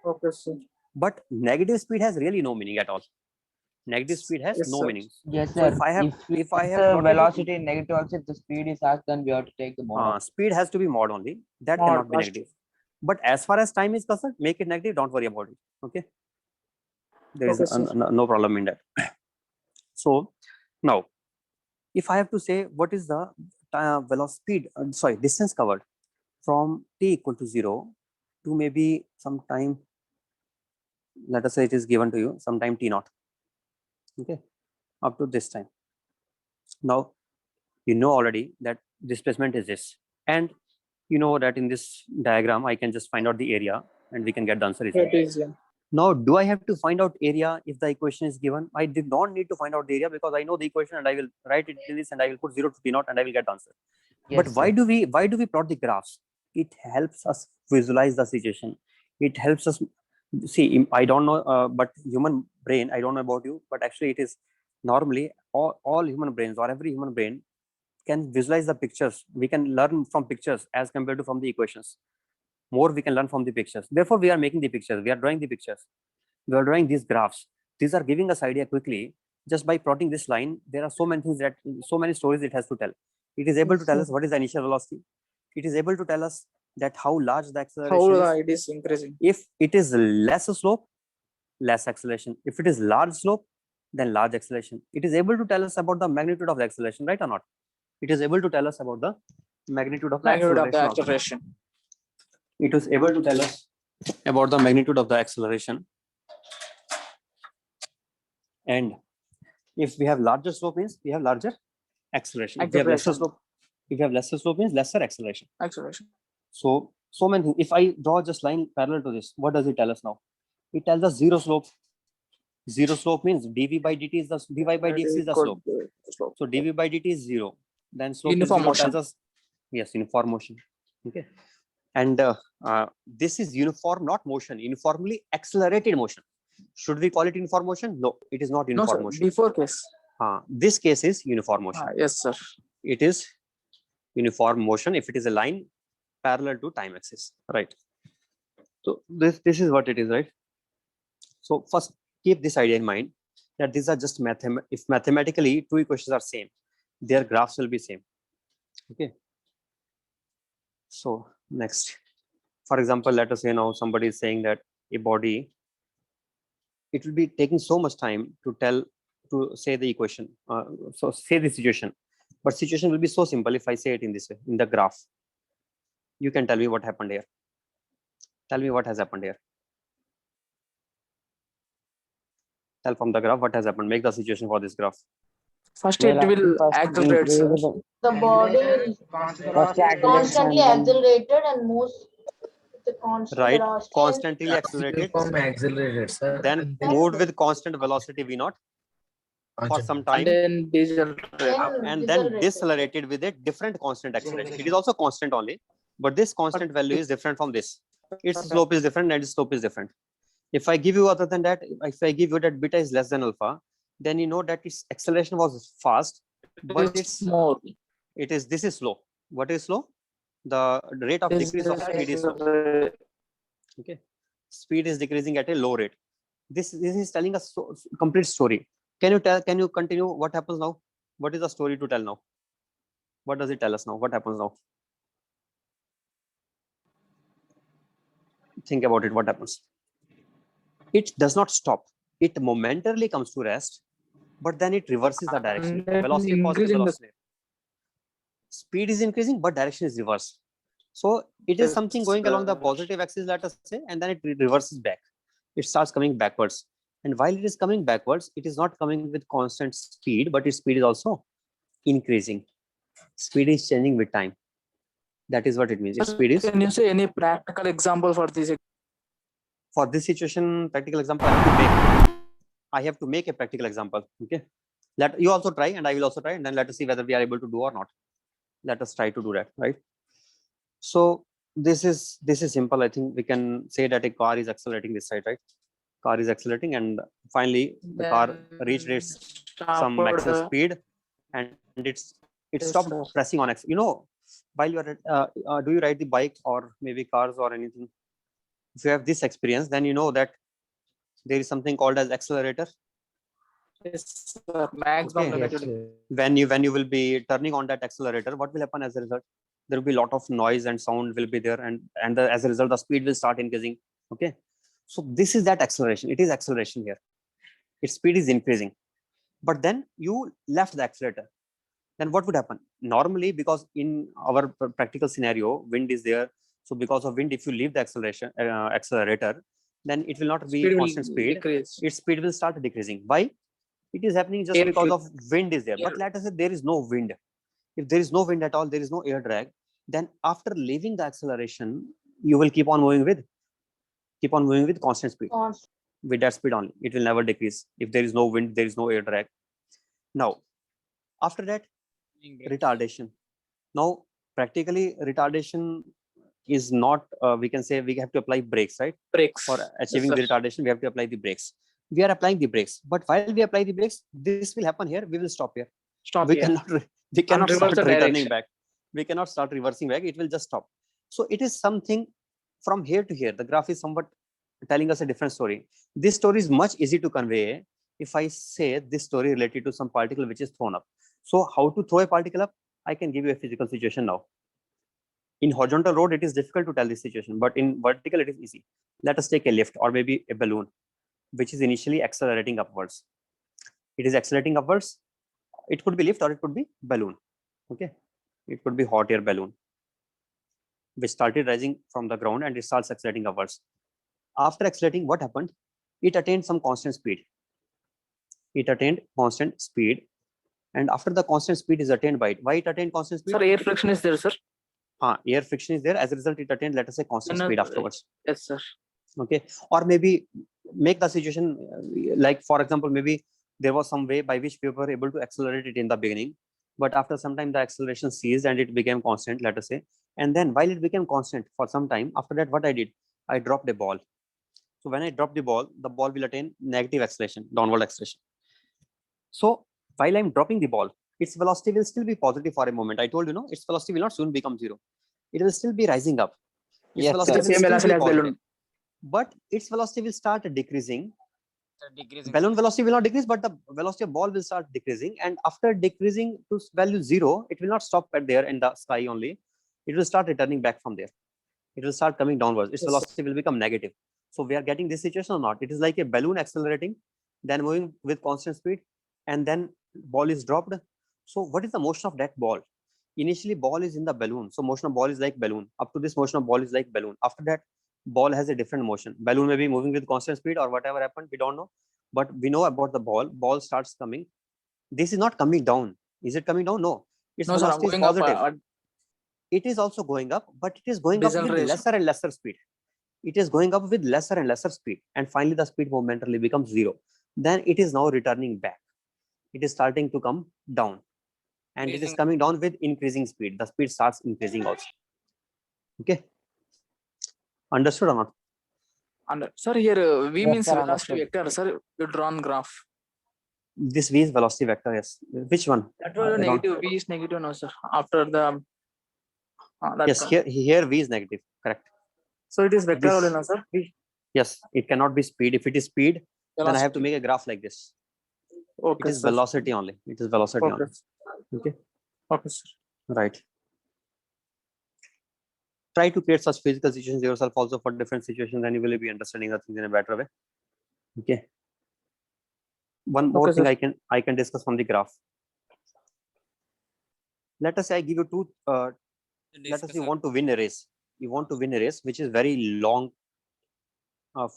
Okay, sir. But negative speed has really no meaning at all. Negative speed has Yes, no sir. meaning. Yes, So sir. if I have the plotted it, velocity negative also, if the speed is asked, then we have to take the mod. speed has to be mod only. That Mod, cannot be must. negative. But as far as time is concerned, make it negative. Don't worry about it. Okay. There is Okay, sir. no problem in that. So now if I have to say what is the velocity, distance covered from t equal to 0 to maybe some time, let us say it is given to you sometime t naught, okay, up to this time. Now you know already that displacement is this, and you know that in this diagram I can just find out the area and we can get the answer easily. It is, yeah. Now, do I have to find out area if the equation is given? I did not need to find out the area because I know the equation and I will write it in this and I will put 0 to t naught and I will get the answer. But Yes, why sir. do we plot the graphs? It helps us visualize the situation. It helps us see. I don't know, but human brain. I don't know about you, but actually, it is normally all human brains or every human brain can visualize the pictures. We can learn from pictures as compared to from the equations. More we can learn from the pictures. Therefore, we are making the pictures. We are drawing the pictures. We are drawing these graphs. These are giving us idea quickly. Just by plotting this line, there are so many things that so many stories it has to tell. It is able to tell us what is the initial velocity. It is able to tell us that how large the acceleration How is. it is increasing. If it is less slope, less acceleration. If it is large slope, then large acceleration. It is able to tell us about the magnitude of the acceleration, right or not? It is able to tell us about the magnitude of the Magnitude of the acceleration also. acceleration. It was able to tell us about the magnitude of the acceleration. And if we have larger slope means we have larger acceleration. If we have lesser Acceleration. slope, if we have lesser slope means lesser acceleration. Acceleration. So many things. If I draw just line parallel to this, what does it tell us now? It tells us zero slope. Zero slope means dv by dt is the dy by dx is the slope. So dv by dt is 0. Then slope Uniform is 0 motion. tells us, yes, uniform motion. Okay. And this is uniform, not motion, uniformly accelerated motion. Should we call it uniform motion? No, it is not No, uniform sir. motion. Before case. This case is uniform motion. Yes, sir. It is uniform motion if it is a line parallel to time axis, right? So this is what it is, right? So first keep this idea in mind that these are just if mathematically two equations are same, their graphs will be same. Okay. So next, for example, let us say now somebody is saying that a body, it will be taking so much time to say the equation. So say the situation, but situation will be so simple if I say it in this way, in the graph. You can tell me what happened here. Tell me what has happened here. Tell from the graph what has happened. Make the situation for this graph. First it will First accelerate, sir. The body is constantly accelerated and moves with a constant Right, velocity. constantly accelerated. Uniform accelerated, sir. Then And moved with constant velocity v0 for some And time, then decelerate. and then decelerated with a different constant acceleration. It is also constant only, but this constant value is different from this. Its slope is different and its slope is different. If I give you other than that, if I give you that beta is less than alpha, then you know that its acceleration was fast, but It's more. this is slow. What is slow? The rate of decrease of speed is slow. Okay, speed is decreasing at a low rate. This is telling us complete story. Can you continue? What happens now? What is the story to tell now? What does it tell us now? What happens now? Think about it. What happens? It does not stop. It momentarily comes to rest, but then it reverses the direction. And then Velocity positive, increasing the- velocity. Speed is increasing, but direction is reversed. So it is something going along the positive axis, let us say, and then it reverses back. It starts coming backwards. And while it is coming backwards, it is not coming with constant speed, but its speed is also increasing. Speed is changing with time. That is what it means. Its speed is. Can you say any practical example for this? For this situation, practical example, I have to make a practical example. Okay. Let you also try, and I will also try, and then let us see whether we are able to do or not. Let us try to do that, right? So this is simple. I think we can say that a car is accelerating this side, right? Car is accelerating, and finally the car reached its some maximum speed, and it stopped pressing on X. You know, while you are do you ride the bike or maybe cars or anything? If you have this experience, then you know that there is something called as accelerator. Yes, maximum Okay. limit. When you will be turning on that accelerator, what will happen as a result? There will be a lot of noise and sound will be there, and as a result, the speed will start increasing. Okay, so this is that acceleration. It is acceleration here. Its speed is increasing, but then you left the accelerator. then what would happen? Normally, because in our practical scenario, wind is there. So because of wind, if you leave the accelerator, then it will not be Speed will constant speed. decrease. Its speed will start decreasing. Why? It is happening just Air because flu- of wind is there. But air- let us say there is no wind. If there is no wind at all, there is no air drag, then after leaving the acceleration, you will keep on moving with constant speed. Constant. With that speed only. It will never decrease. If there is no wind, there is no air drag. Now, after that, retardation. Now, practically, retardation is not, we can say we have to apply brakes, right? Brakes. For achieving the sir. retardation, we have to apply the brakes. We are applying the brakes, but while we apply the brakes, this will happen here. We will stop here. Stop We here. cannot reverse start the returning direction. back. We cannot start reversing back. It will just stop. So it is something from here to here. The graph is somewhat telling us a different story. This story is much easy to convey if I say this story related to some particle which is thrown up. So how to throw a particle up? I can give you a physical situation now. In horizontal road, it is difficult to tell this situation, but in vertical, it is easy. Let us take a lift or maybe a balloon, which is initially accelerating upwards. It is accelerating upwards. It could be lift or it could be balloon. Okay, it could be hot air balloon, which started rising from the ground and it starts accelerating upwards. After accelerating, what happened? It attained some constant speed. It attained constant speed, and after the constant speed is attained by it, why it attained constant speed? Sir, air friction is there, sir. Air friction is there. As a result, it attained, let us say, constant No, speed afterwards. Yes, sir. Okay, or maybe make the situation like, for example, maybe there was some way by which we were able to accelerate it in the beginning, but after some time the acceleration ceased and it became constant, let us say. And then while it became constant for some time, after that, what I did, I dropped a ball. So when I drop the ball will attain negative acceleration, downward acceleration. So while I'm dropping the ball, its velocity will still be positive for a moment. I told you, no, its velocity will not soon become zero. It will still be rising up. Its Yes, velocity sir. will Same still velocity be as positive, balloon. but its velocity will start decreasing. Decreasing. Balloon velocity will not decrease, but the velocity of ball will start decreasing. And after decreasing to value 0, it will not stop at there in the sky only. It will start returning back from there. It will start coming downwards. Its Yes, velocity will become negative. So we are getting this situation or not? It is like a balloon accelerating, then moving with constant speed, and then ball is dropped. So what is the motion of that ball? Initially, ball is in the balloon. So motion of ball is like balloon. Up to this, motion of ball is like balloon. After that, ball has a different motion. Balloon may be moving with constant speed or whatever happened, we don't know. But we know about the ball. Ball starts coming. This is not coming down. Is it coming down? No. Its No, sir, I'm velocity is going up. positive. It is also going up, but it is going up with Deceleration. lesser and lesser speed. It is going up with lesser and lesser speed. And finally, the speed momentarily becomes 0. Then it is now returning back. It is starting to come down. And it is coming down with increasing speed. The speed starts increasing also. Okay. Understood or not? Sir, here V Yes, means sir, velocity understood. vector. Sir, you drawn graph. This V is velocity vector, yes. Which one? That was I don't- negative. V is negative, no, sir. After the that Yes, one. here V is negative. Correct. So it is vector This- only, no, sir. Yes, it cannot be speed. If it is speed, then I have to Velocity. make a graph like this. Okay, It is sir. velocity only. It is velocity Okay. only. Okay. Okay, sir. Right. Try to create such physical situations yourself also for different situations, then you will be understanding the things in a better way. Okay. One more Okay, thing sir. I can discuss from the graph. Let us say I give you two. Let us say you want to win a race. You want to win a race which is very long.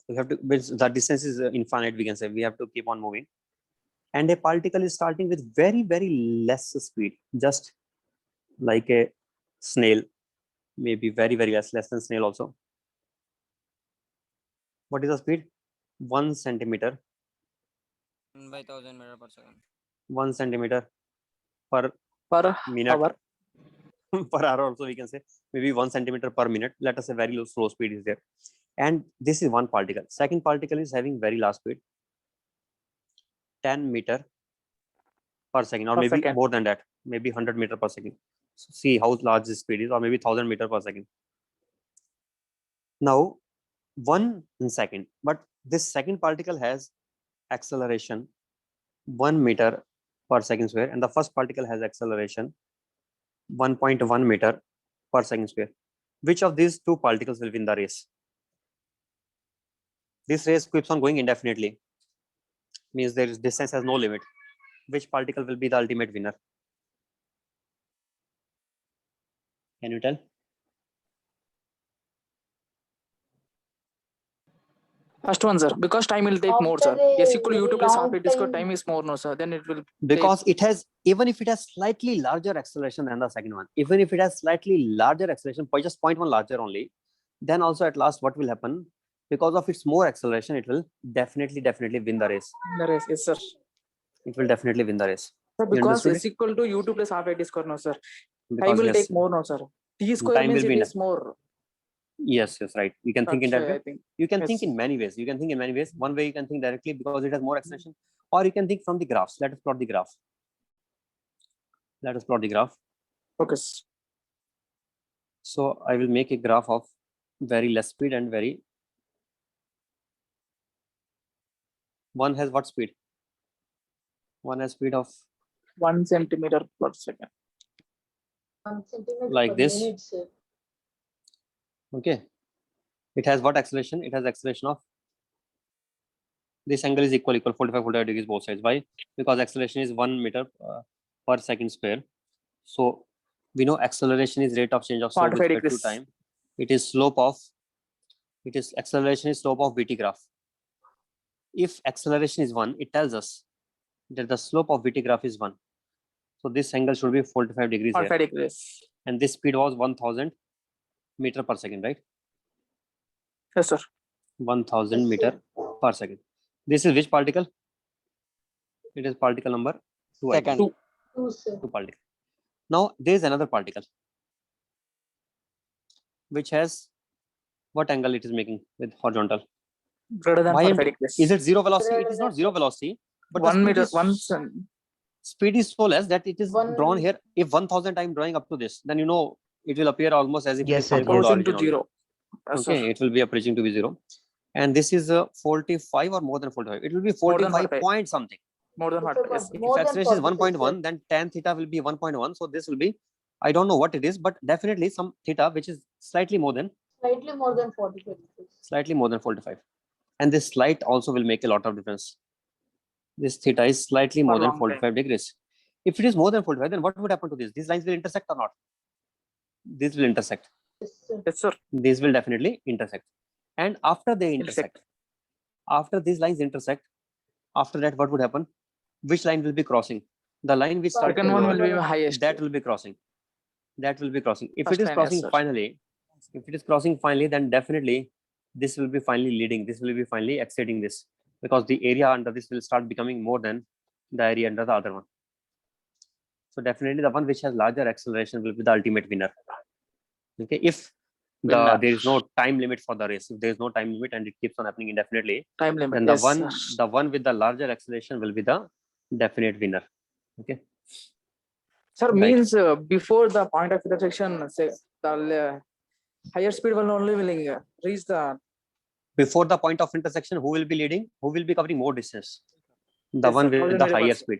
We have to. The distance is infinite. We can say we have to keep on moving, and a particle is starting with very less speed, just like a snail, maybe very less than snail also. What is the speed? 1 centimeter. 1/1000 meter per second. 1 centimeter per Per minute. hour. Per hour also we can say, maybe 1 centimeter per minute. Let us say very low, slow speed is there. And this is one particle. Second particle is having very large speed, 10 meter per second, or Per maybe second. more than that, maybe 100 meter per second. So see how large this speed is, or maybe 1000 meter per second. Now, 1 second, but this second particle has acceleration 1 meter per second square, and the first particle has acceleration 1.1 meter per second square. Which of these two particles will win the race? This race keeps on going indefinitely. Means there is distance has no limit. Which particle will be the ultimate winner? Can you tell? First one, sir, because time will take more, sir. After S a equal to u2 very plus long half a t square, time. time is more, no, sir. Then it will Because it has, even if it has slightly larger acceleration than the second one, even if it has slightly larger acceleration, by just 0.1 larger only, then also at last what will happen? Because of its more acceleration, it will definitely win the race. the rest. Yes, sir. It will definitely win the race. Sir, You because understood s equal to u2 plus half a t square, no, sir. Time Because will yes, take more, no, sir. T square time means will it be is more. yes, right. You can think in That's that why I way. think. You can Yes. think in many ways. You can think in many ways. One way you can think directly because it has more acceleration, or you can think from the graphs. Let us plot the graph. Let us plot the graph. Okay. sir. So I will make a graph of very less speed and very. One has what speed? One has speed of 1 centimeter per second. 1 centimeter Like per this. minute, sir. okay. It has what acceleration? It has acceleration of. This angle is equal 45 degrees both sides. Why? Because acceleration is 1 meter per second square. So we know acceleration is rate of change of slope with 45 respect to degrees. time. It is slope of. It is acceleration is slope of VT graph. If acceleration is 1, it tells us that the slope of VT graph is 1. So this angle should be 45 degrees here. 45 degrees. And this speed was 1000 meter per second, right? Yes, sir. 1000 Yes, meter sir. per second. This is which particle? It is particle number 2. I Second. think. 2, sir. 2 particle. Now there is another particle which has what angle it is making with horizontal. Greater than Why 45 am- degrees. Is it zero velocity? It Greater is not than zero 45. velocity, but the 1 speed meter, is 1 speed is so less that it is One- drawn here. If 1000 I am drawing up to this, then you know it will appear almost as if it Yes, is sir, coming from the approaching origin to only. 0. Yes, sir. Okay, it will be approaching to be 0. And this is 45 or more than 45. It will be More than 45 45. point something. More than 45. Yes, sir. If More than acceleration is 45, sir. 1.1, then tan theta will be 1.1. So this will be, I don't know what it is, but definitely some theta which is slightly more than Slightly more than 45 degrees. 45. And this slight also will make a lot of difference. This theta is slightly For more than long time. 45 degrees. If it is more than 45, then what would happen to this? These lines will intersect or not? These will intersect. Yes, sir. Yes, sir. These will definitely intersect. And after they Intersect. intersect, after these lines intersect, after that, what would happen? Which line will be crossing? The line which started Second one will lower, be highest. that will be crossing. That will be crossing. If First it is line, yes, crossing sir. finally, then definitely this will be finally leading. This will be finally exceeding this, because the area under this will start becoming more than the area under the other one. So definitely the one which has larger acceleration will be the ultimate winner. Okay, if Winner. there is no time limit for the race, if there is no time limit and it keeps on happening indefinitely, Time limit. then Yes, the sir. one with the larger acceleration will be the definite winner. Okay. Sir, Right. means before the point of intersection, say the higher speed will only will reach the Before the point of intersection, who will be leading? Who will be covering more distance? The Yes, one sir. with 1000 the meter per higher second. speed.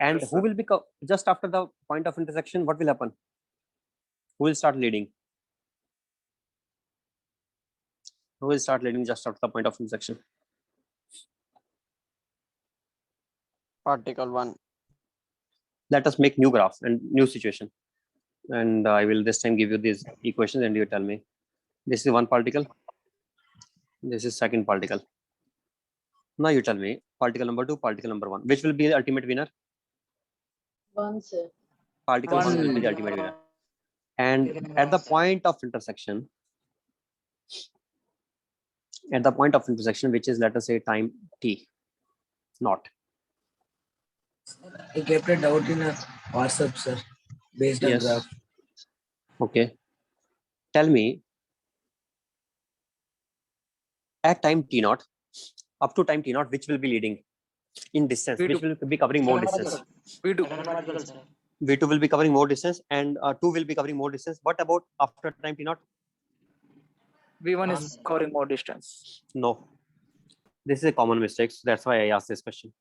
And Yes, who sir. will be just after the point of intersection? What will happen? Who will start leading? Who will start leading just after the point of intersection? Particle 1. Let us make new graph and new situation. And I will this time give you these equations and you tell me. This is one particle. This is second particle. Now you tell me particle number 2, particle number 1. Which will be the ultimate winner? 1, sir. Particle 1 will be the ultimate winner. And at the point of intersection, which is, let us say, time t naught. I kept a doubt in a WhatsApp, sir, based on Yes. graph. Okay. Tell me, at time t naught, up to time t naught, which will be leading in distance? V2. Which will be covering more distance? V2. V2 will be covering more distance, and 2 will be covering more distance. What about after time t naught? V1 is covering more distance. No. This is a common mistake. So that's why I asked this question.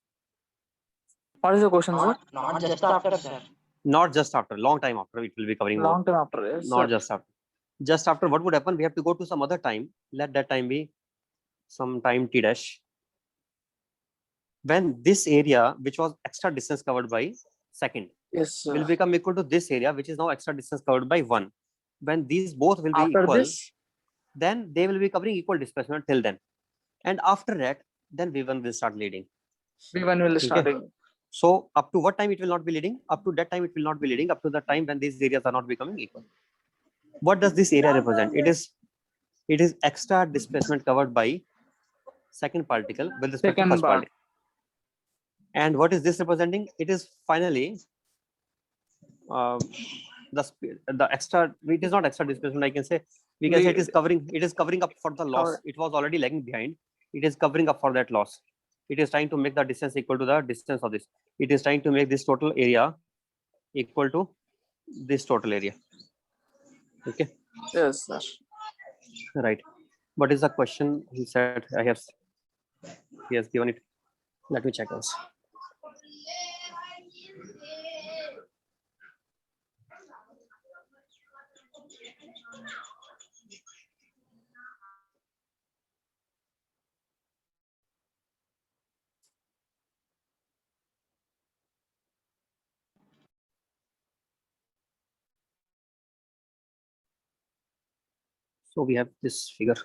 What is the question, sir? Not just after, sir. Not just after, long time after, it will be covering more. Long time after. Yes, Not sir. just after. Just after, what would happen? We have to go to some other time. Let that time be some time t dash. When this area, which was extra distance covered by second, Yes, sir. will become equal to this area, which is now extra distance covered by 1. when these both will be After equal, this, then they will be covering equal displacement till then. And after that, then V1 will start leading. V1 will starting. So up to what time it will not be leading? Up to that time it will not be leading, up to the time when these areas are not becoming equal. What does this area represent? It is extra displacement covered by second particle with respect to Second first part. particle. And what is this representing? It is finally the extra. It is not extra displacement. I can say we can say it is covering up for the loss. Cover. It was already lagging behind. It is covering up for that loss. It is trying to make the distance equal to the distance of this. It is trying to make this total area equal to this total area. Okay. Yes, sir. Right. What is the question? He said he has given it. Let me check this. So we have this figure.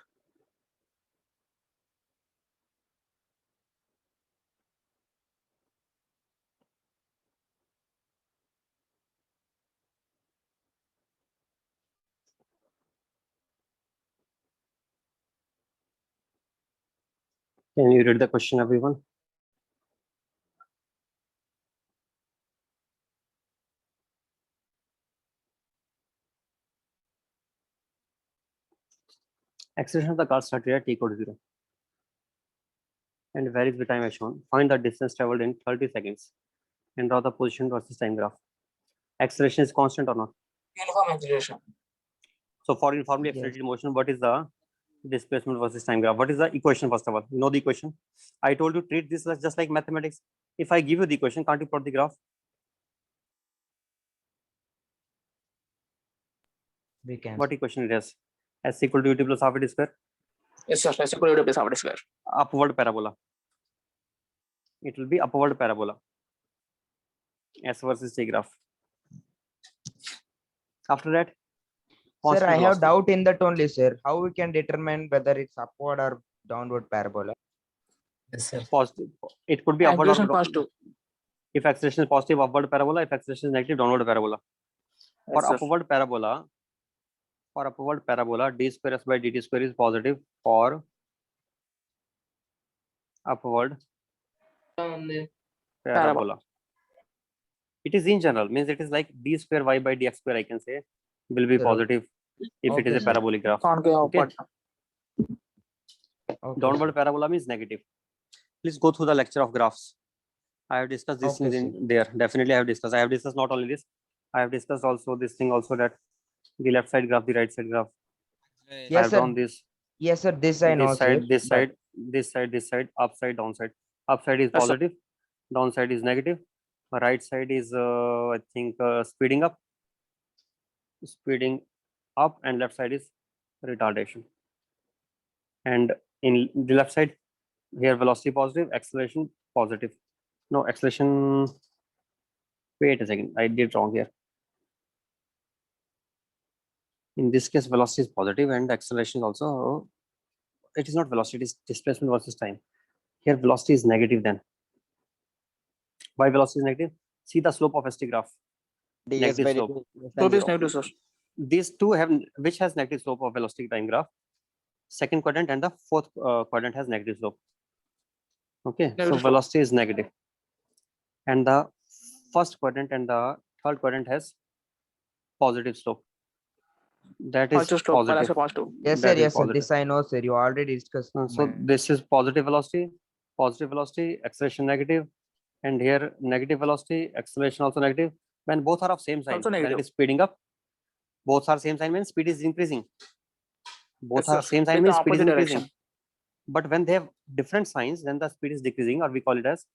Can you read the question, everyone? Acceleration of the car started at t equal to 0 and varies with time as shown. Find the distance traveled in 30 seconds and draw the position versus time graph. Acceleration is constant or not? Uniform acceleration. So for uniformly accelerated motion, what is the displacement versus time graph? What is the equation first of all? You know the equation? I told you treat this as just like mathematics. If I give you the equation, can't you plot the graph? We can. What equation it is? S equal to ut plus half it square. Yes, sir. S equal to plus half square. Upward parabola. It will be upward parabola. S versus T graph. After that, Sir, I constant have velocity. doubt in that only, sir. How we can determine whether it's upward or downward parabola? Yes, sir. Positive. It could be upward or Acceleration down. positive. If acceleration is positive, upward parabola. If acceleration is negative, downward parabola. For Yes, sir. upward parabola, d square s by dt square is positive for upward parabola. It is in general, means it is like d square y by dx square, I can say, will be Sir, positive if it is okay, a sir. parabolic graph. Concave upward. Okay, Downward parabola means negative. Please go through the lecture of graphs. I have discussed this Okay, in there. Definitely I have discussed. I have discussed not only this, I have discussed also this thing also, that the left side graph, the right side graph. I Yes, have sir. drawn this. Yes, sir. This I know, This side, sir. this but- side, this side, this side, upside, downside. Upside is Yes, sir. positive, downside is negative. Right side is, I think, speeding up, and left side is retardation. And in the left side, here velocity positive, acceleration positive. No, acceleration. Wait a second, I did wrong here. In this case, velocity is positive and acceleration is also. It is not velocity, it is displacement versus time. Here, velocity is negative then. Why velocity is negative? See the slope of ST graph. Negative slope. So this negative, sir. These two have, which has negative slope of velocity time graph. Second quadrant and the fourth quadrant has negative slope. Okay, so Negative slope. velocity is negative. And the first quadrant and the third quadrant has positive slope. That is Also slope, minus positive. a positive. Yes, That sir. is Yes, sir. positive. This I know, sir. You already discussed. So my- this is positive velocity, acceleration negative, and here negative velocity, acceleration also negative. When both are of same sign, Also when negative. it is speeding up, both are same sign means speed is increasing. Both Yes, are sir. same sign With means the speed is opposite increasing. direction. But when they have different signs, then the speed is decreasing, or we call it as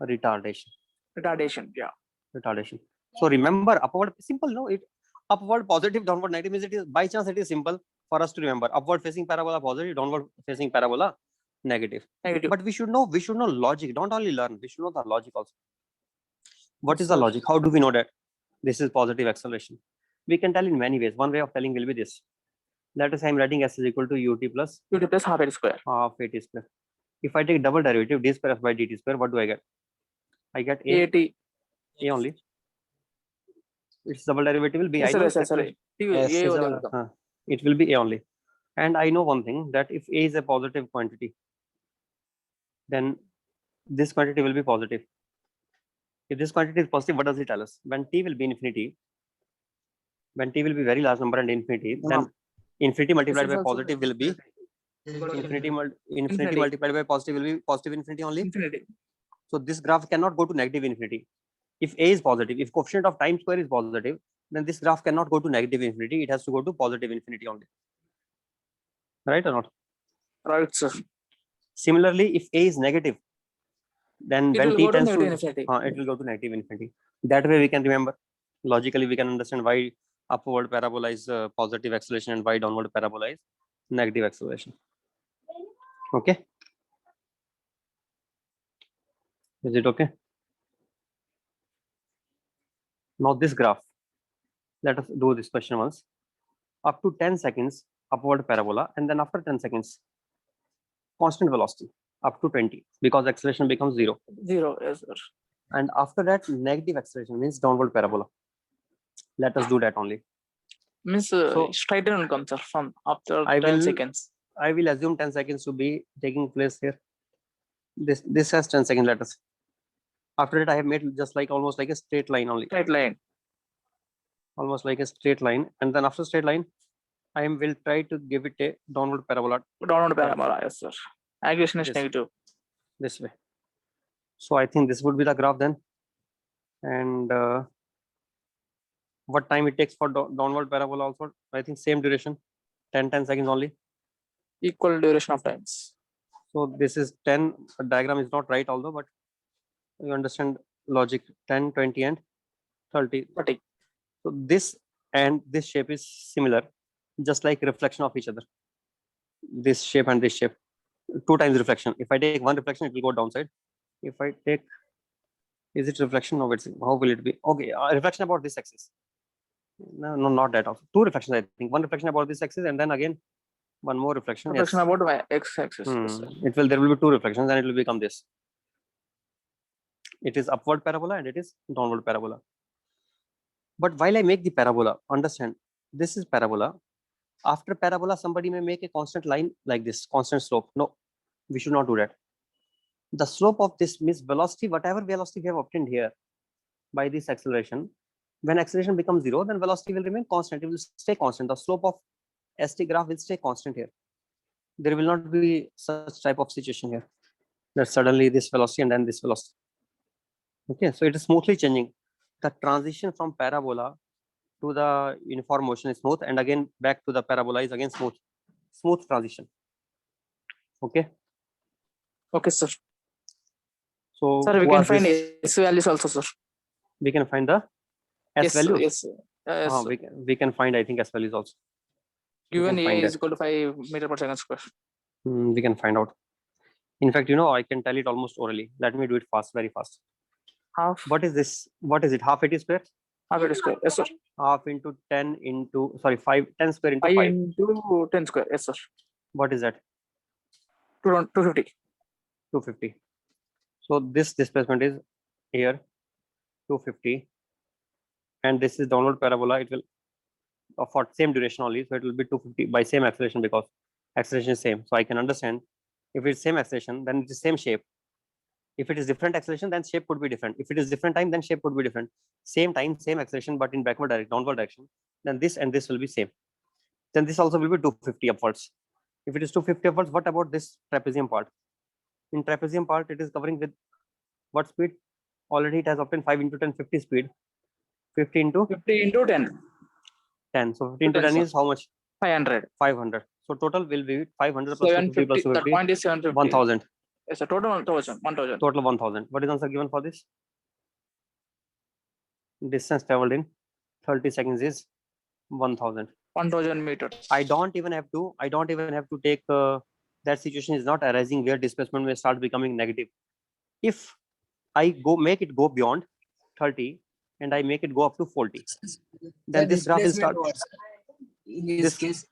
retardation. Retardation, yeah. Retardation. So remember, upward simple, no? It upward positive, downward negative means it is by chance it is simple for us to remember. Upward facing parabola positive, downward facing parabola negative. Negative. But we should know logic. Don't only learn, we should know the logic also. What Yes, is the sir. logic? How do we know that this is positive acceleration? We can tell in many ways. One way of telling will be this. Let us say I'm writing S is equal to ut plus ut plus half a square. half at square. If I take double derivative d square f by dt square, what do I get? I get At. a only. Its double derivative will be Yes, I know sir, it's sorry. actually- A it's होगा double- उनका. it will be a only. And I know one thing, that if a is a positive quantity, then this quantity will be positive. If this quantity is positive, what does it tell us? When t will be infinity, when t will be very large number and infinity, then infinity multiplied This is by also positive will be infinity Infinity. multiplied by positive will be positive infinity only. infinity. So this graph cannot go to negative infinity. If a is positive, if coefficient of time square is positive, then this graph cannot go to negative infinity. It has to go to positive infinity only. Right or not? Right, sir. Similarly, if a is negative, then It when will t go to tends negative to infinity. it will go to negative infinity. That way we can remember. Logically, we can understand why upward parabola is positive acceleration and why downward parabola is negative acceleration. Okay. Is it okay? Now this graph, let us do this question once. Up to 10 seconds, upward parabola, and then after 10 seconds, constant velocity up to 20, because acceleration becomes 0. 0, yes, sir. And after that, negative acceleration means downward parabola. Let us do that only. Means So- straight in income, sir, from after I 10 will- seconds. I will assume 10 seconds to be taking place here. This has 10 seconds, let us. After that, I have made just like almost like a straight line only, Straight line. almost like a straight line. And then after straight line, I will try to give it a downward parabola Downward parabola, yes, sir. Aggression is Yes. negative. this way. So I think this would be the graph then. And what time it takes for downward parabola also? I think same duration, 10 seconds only. Equal duration of times. So this is 10, diagram is not right although, but you understand logic, 10, 20 and 30. 30. So this and this shape is similar, just like reflection of each other. This shape and this shape, 2 times reflection. If I take one reflection, it will go downside. If I take, is it reflection? No, it's, how will it be? Okay, reflection about this axis. No, not that also. 2 reflections, I think. One reflection about this axis, and then again one more reflection. Yes. Reflection about my x-axis. Yes, sir. There will be 2 reflections, and it will become this. It is upward parabola and it is downward parabola. But while I make the parabola, understand, this is parabola. After parabola, somebody may make a constant line like this, constant slope. No, we should not do that. The slope of this means velocity, whatever velocity we have obtained here by this acceleration, when acceleration becomes 0, then velocity will remain constant. It will stay constant. The slope of ST graph will stay constant here. There will not be such type of situation here, that suddenly this velocity and then this velocity. Okay, so it is smoothly changing. The transition from parabola to the uniform motion is smooth, and again back to the parabola is again smooth transition. Okay. Okay, sir. So Sir, we who can asked find this? S values also, sir. We can find the S Yes, sir. values. Yes, sir. Yes, sir. We can find, I think, S values also. Given can A find is that. equal to 5 meter per second square. We can find out. In fact, I can tell it almost orally. Let me do it fast, very fast. Half. What is this? What is it? Half 80 square? Half it square. Yes, sir. Half into 10 into, sorry, 10 square into 5 5. into 10 square. Yes, sir. What is that? 250. 250. So this displacement is here, 250. And this is downward parabola. It will, for same duration only. So it will be 250 by same acceleration, because acceleration is same. So I can understand, if it's same acceleration, then it is same shape. If it is different acceleration, then shape could be different. If it is different time, then shape could be different. Same time, same acceleration, but in backward direction, downward direction, then this and this will be same. Then this also will be 250 upwards. If it is 250 upwards, what about this trapezium part? In trapezium part, it is covering with what speed? Already it has obtained 5 into 10, 50 speed. 50 into 50 into 10. 10. So 50 into 10 is how much? 500. 500. So total will be 500 plus 250 plus 750. That 250, point is 750. 1000. Yes, sir. Total 1000. 1000. Total 1000. What is answer given for this? Distance traveled in 30 seconds is 1000. 1000 meters. I don't even have to take that situation is not arising where displacement may start becoming negative. If I make it go beyond 30, and I make it go up to 40. Then this graph will start. In this case,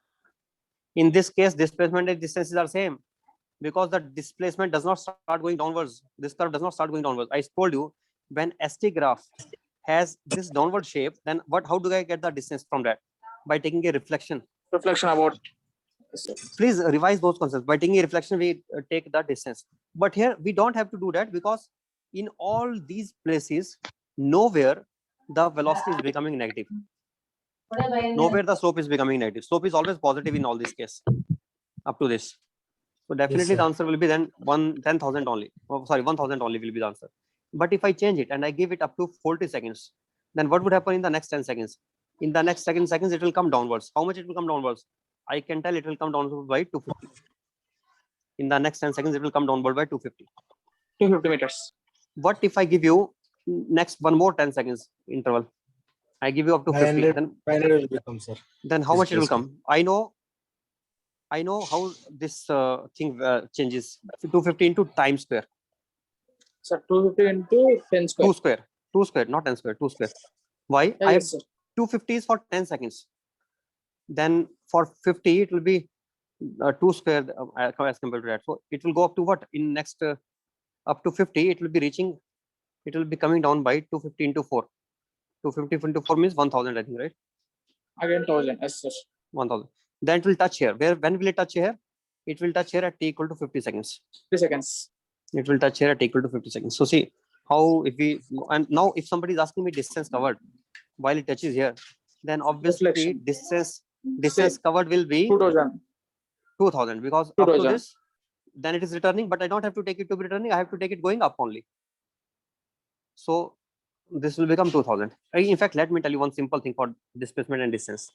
In this case, displacement and distances are same because the displacement does not start going downwards. This curve does not start going downwards. I told you when ST graph has this downward shape, then how do I get the distance from that? By taking a reflection. Reflection about. Yes, sir. Please revise those concepts. By taking a reflection, we take the distance. But here we don't have to do that because in all these places, nowhere the velocity is becoming negative. Nowhere the slope is becoming negative. Slope is always positive in all these cases up to this. So definitely the sir. answer will be then 10,000 only. Oh, sorry, 1,000 only will be the answer. But if I change it and I give it up to 40 seconds, then what would happen in the next 10 seconds? In the next 10 seconds, it will come downwards. How much it will come downwards? I can tell it will come downwards by 250. In the next 10 seconds, it will come downward by 250. 250 meters. What if I give you next one more 10 seconds interval? I give you up to 50. 500 Then 500 will become, sir. then how much it will Displacement. come? I know how this thing changes. 250 into time square. So 250 into 10 square. 2 square, not 10 square, 2 square. Why? Yeah, I have yes, sir. 250 is for 10 seconds. Then for 50, it will be 2 square as compared to that. So it will go up to what? In next up to 50, it will be coming down by 250 into 4. 250 into 4 means 1,000, I think, right? Again 1000. Yes, sir. 1,000. Then it will touch here. When will it touch here? It will touch here at t equal to 50 seconds. 3 seconds. It will touch here at equal to 50 seconds. So see how and now if somebody is asking me distance covered while it touches here, then obviously Reflection. distance covered will be 2000. 2,000 because up to 2000. this, then it is returning, but I don't have to take it to be returning. I have to take it going up only. So this will become 2,000. In fact, let me tell you one simple thing for displacement and distance.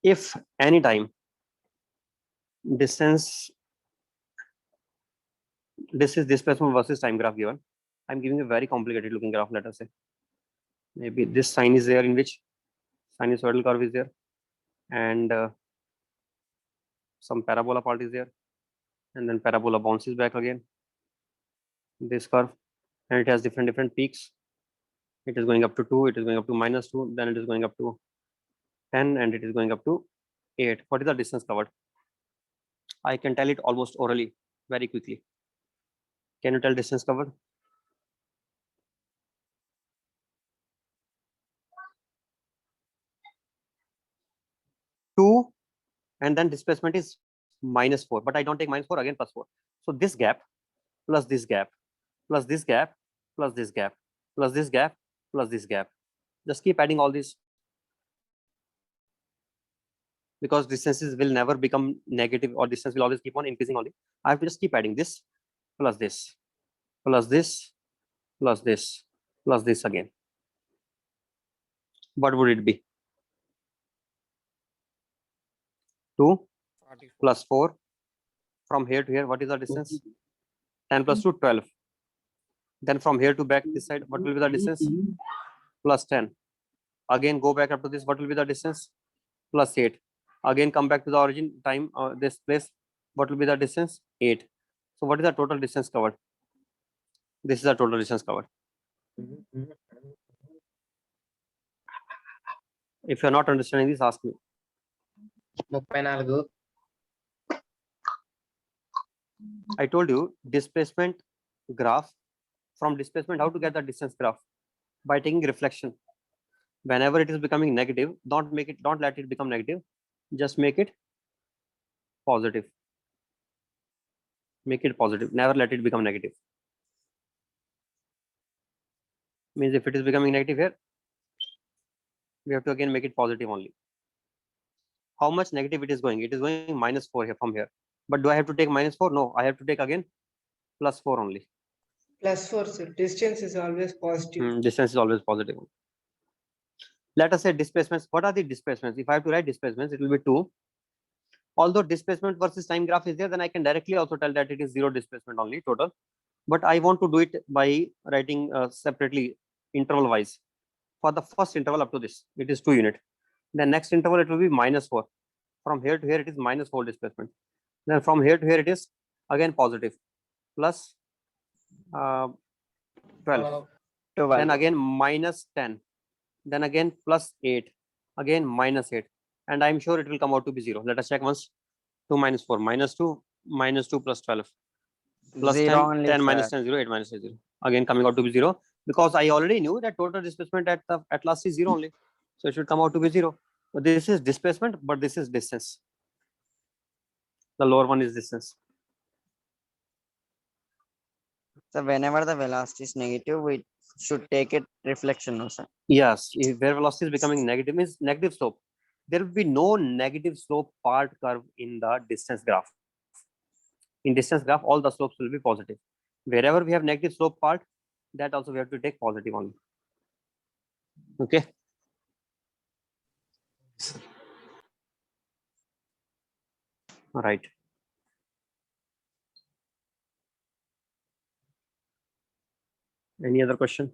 If any time distance, this is displacement versus time graph given, I'm giving a very complicated looking graph, let us say. Maybe this sign is there in which sinusoidal curve is there, and some parabola part is there, and then parabola bounces back again. This curve, and it has different peaks. It is going up to 2, it is going up to -2, then it is going up to 10, and it is going up to 8. What is the distance covered? I can tell it almost orally, very quickly. Can you tell distance covered? Two, and then displacement is -4, but I don't take -4, again +4. So this gap plus this gap plus this gap plus this gap plus this gap plus this gap. Just keep adding all these, because distances will never become negative, or distance will always keep on increasing only. I have to just keep adding this plus this plus this plus this plus this again. What would it be? 2 plus 4. From here to here, what is the distance? 10 plus 2, 12. Then from here to back this side, what will be the distance? Plus 10. Again go back up to this, what will be the distance? Plus 8. Again come back to the origin time, this place, what will be the distance? 8. So what is the total distance covered? This is the total distance covered. If you are not understanding this, ask me. 34. I told you displacement graph. From displacement, how to get the distance graph? By taking reflection. Whenever it is becoming negative, don't let it become negative. Just make it positive. Make it positive. Never let it become negative. Means if it is becoming negative here, we have to again make it positive only. How much negative it is going? It is going -4 here from here. But do I have to take -4? No, I have to take again +4 only. +4, sir. Distance is always positive. Distance is always positive. Let us say displacements. What are the displacements? If I have to write displacements, it will be 2. Although displacement versus time graph is there, then I can directly also tell that it is 0 displacement only total. But I want to do it by writing separately interval wise. For the first interval up to this, it is 2 unit. The next interval, it will be -4. From here to here, it is -4 displacement. Then from here to here, it is again positive plus 12. then again minus 10, then again plus 8, again minus 8, and I'm sure it will come out to be 0. Let us check once. 2 minus 4, minus 2, minus 2 plus 12, plus 10, 10 minus 10, 0, 8 minus 10, 0. Again coming out to be 0, because I already knew that total displacement at last is 0 only. So it should come out to be 0. So this is displacement, but this is distance. The lower one is distance. So whenever the velocity is negative, we should take it reflection, no, sir. Yes, if where velocity is becoming negative means negative slope. There will be no negative slope part curve in the distance graph. In distance graph, all the slopes will be positive. Wherever we have negative slope part, that also we have to take positive only. Okay. All right. Any other question?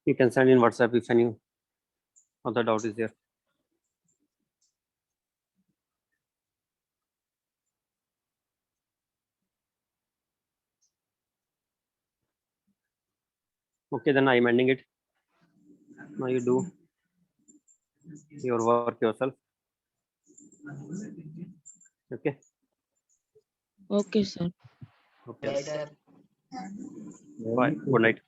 You can send in WhatsApp if any other doubt is there. Okay, then I'm ending it. Now you do your work yourself. Okay. Okay, sir. Okay. Bye. Good night.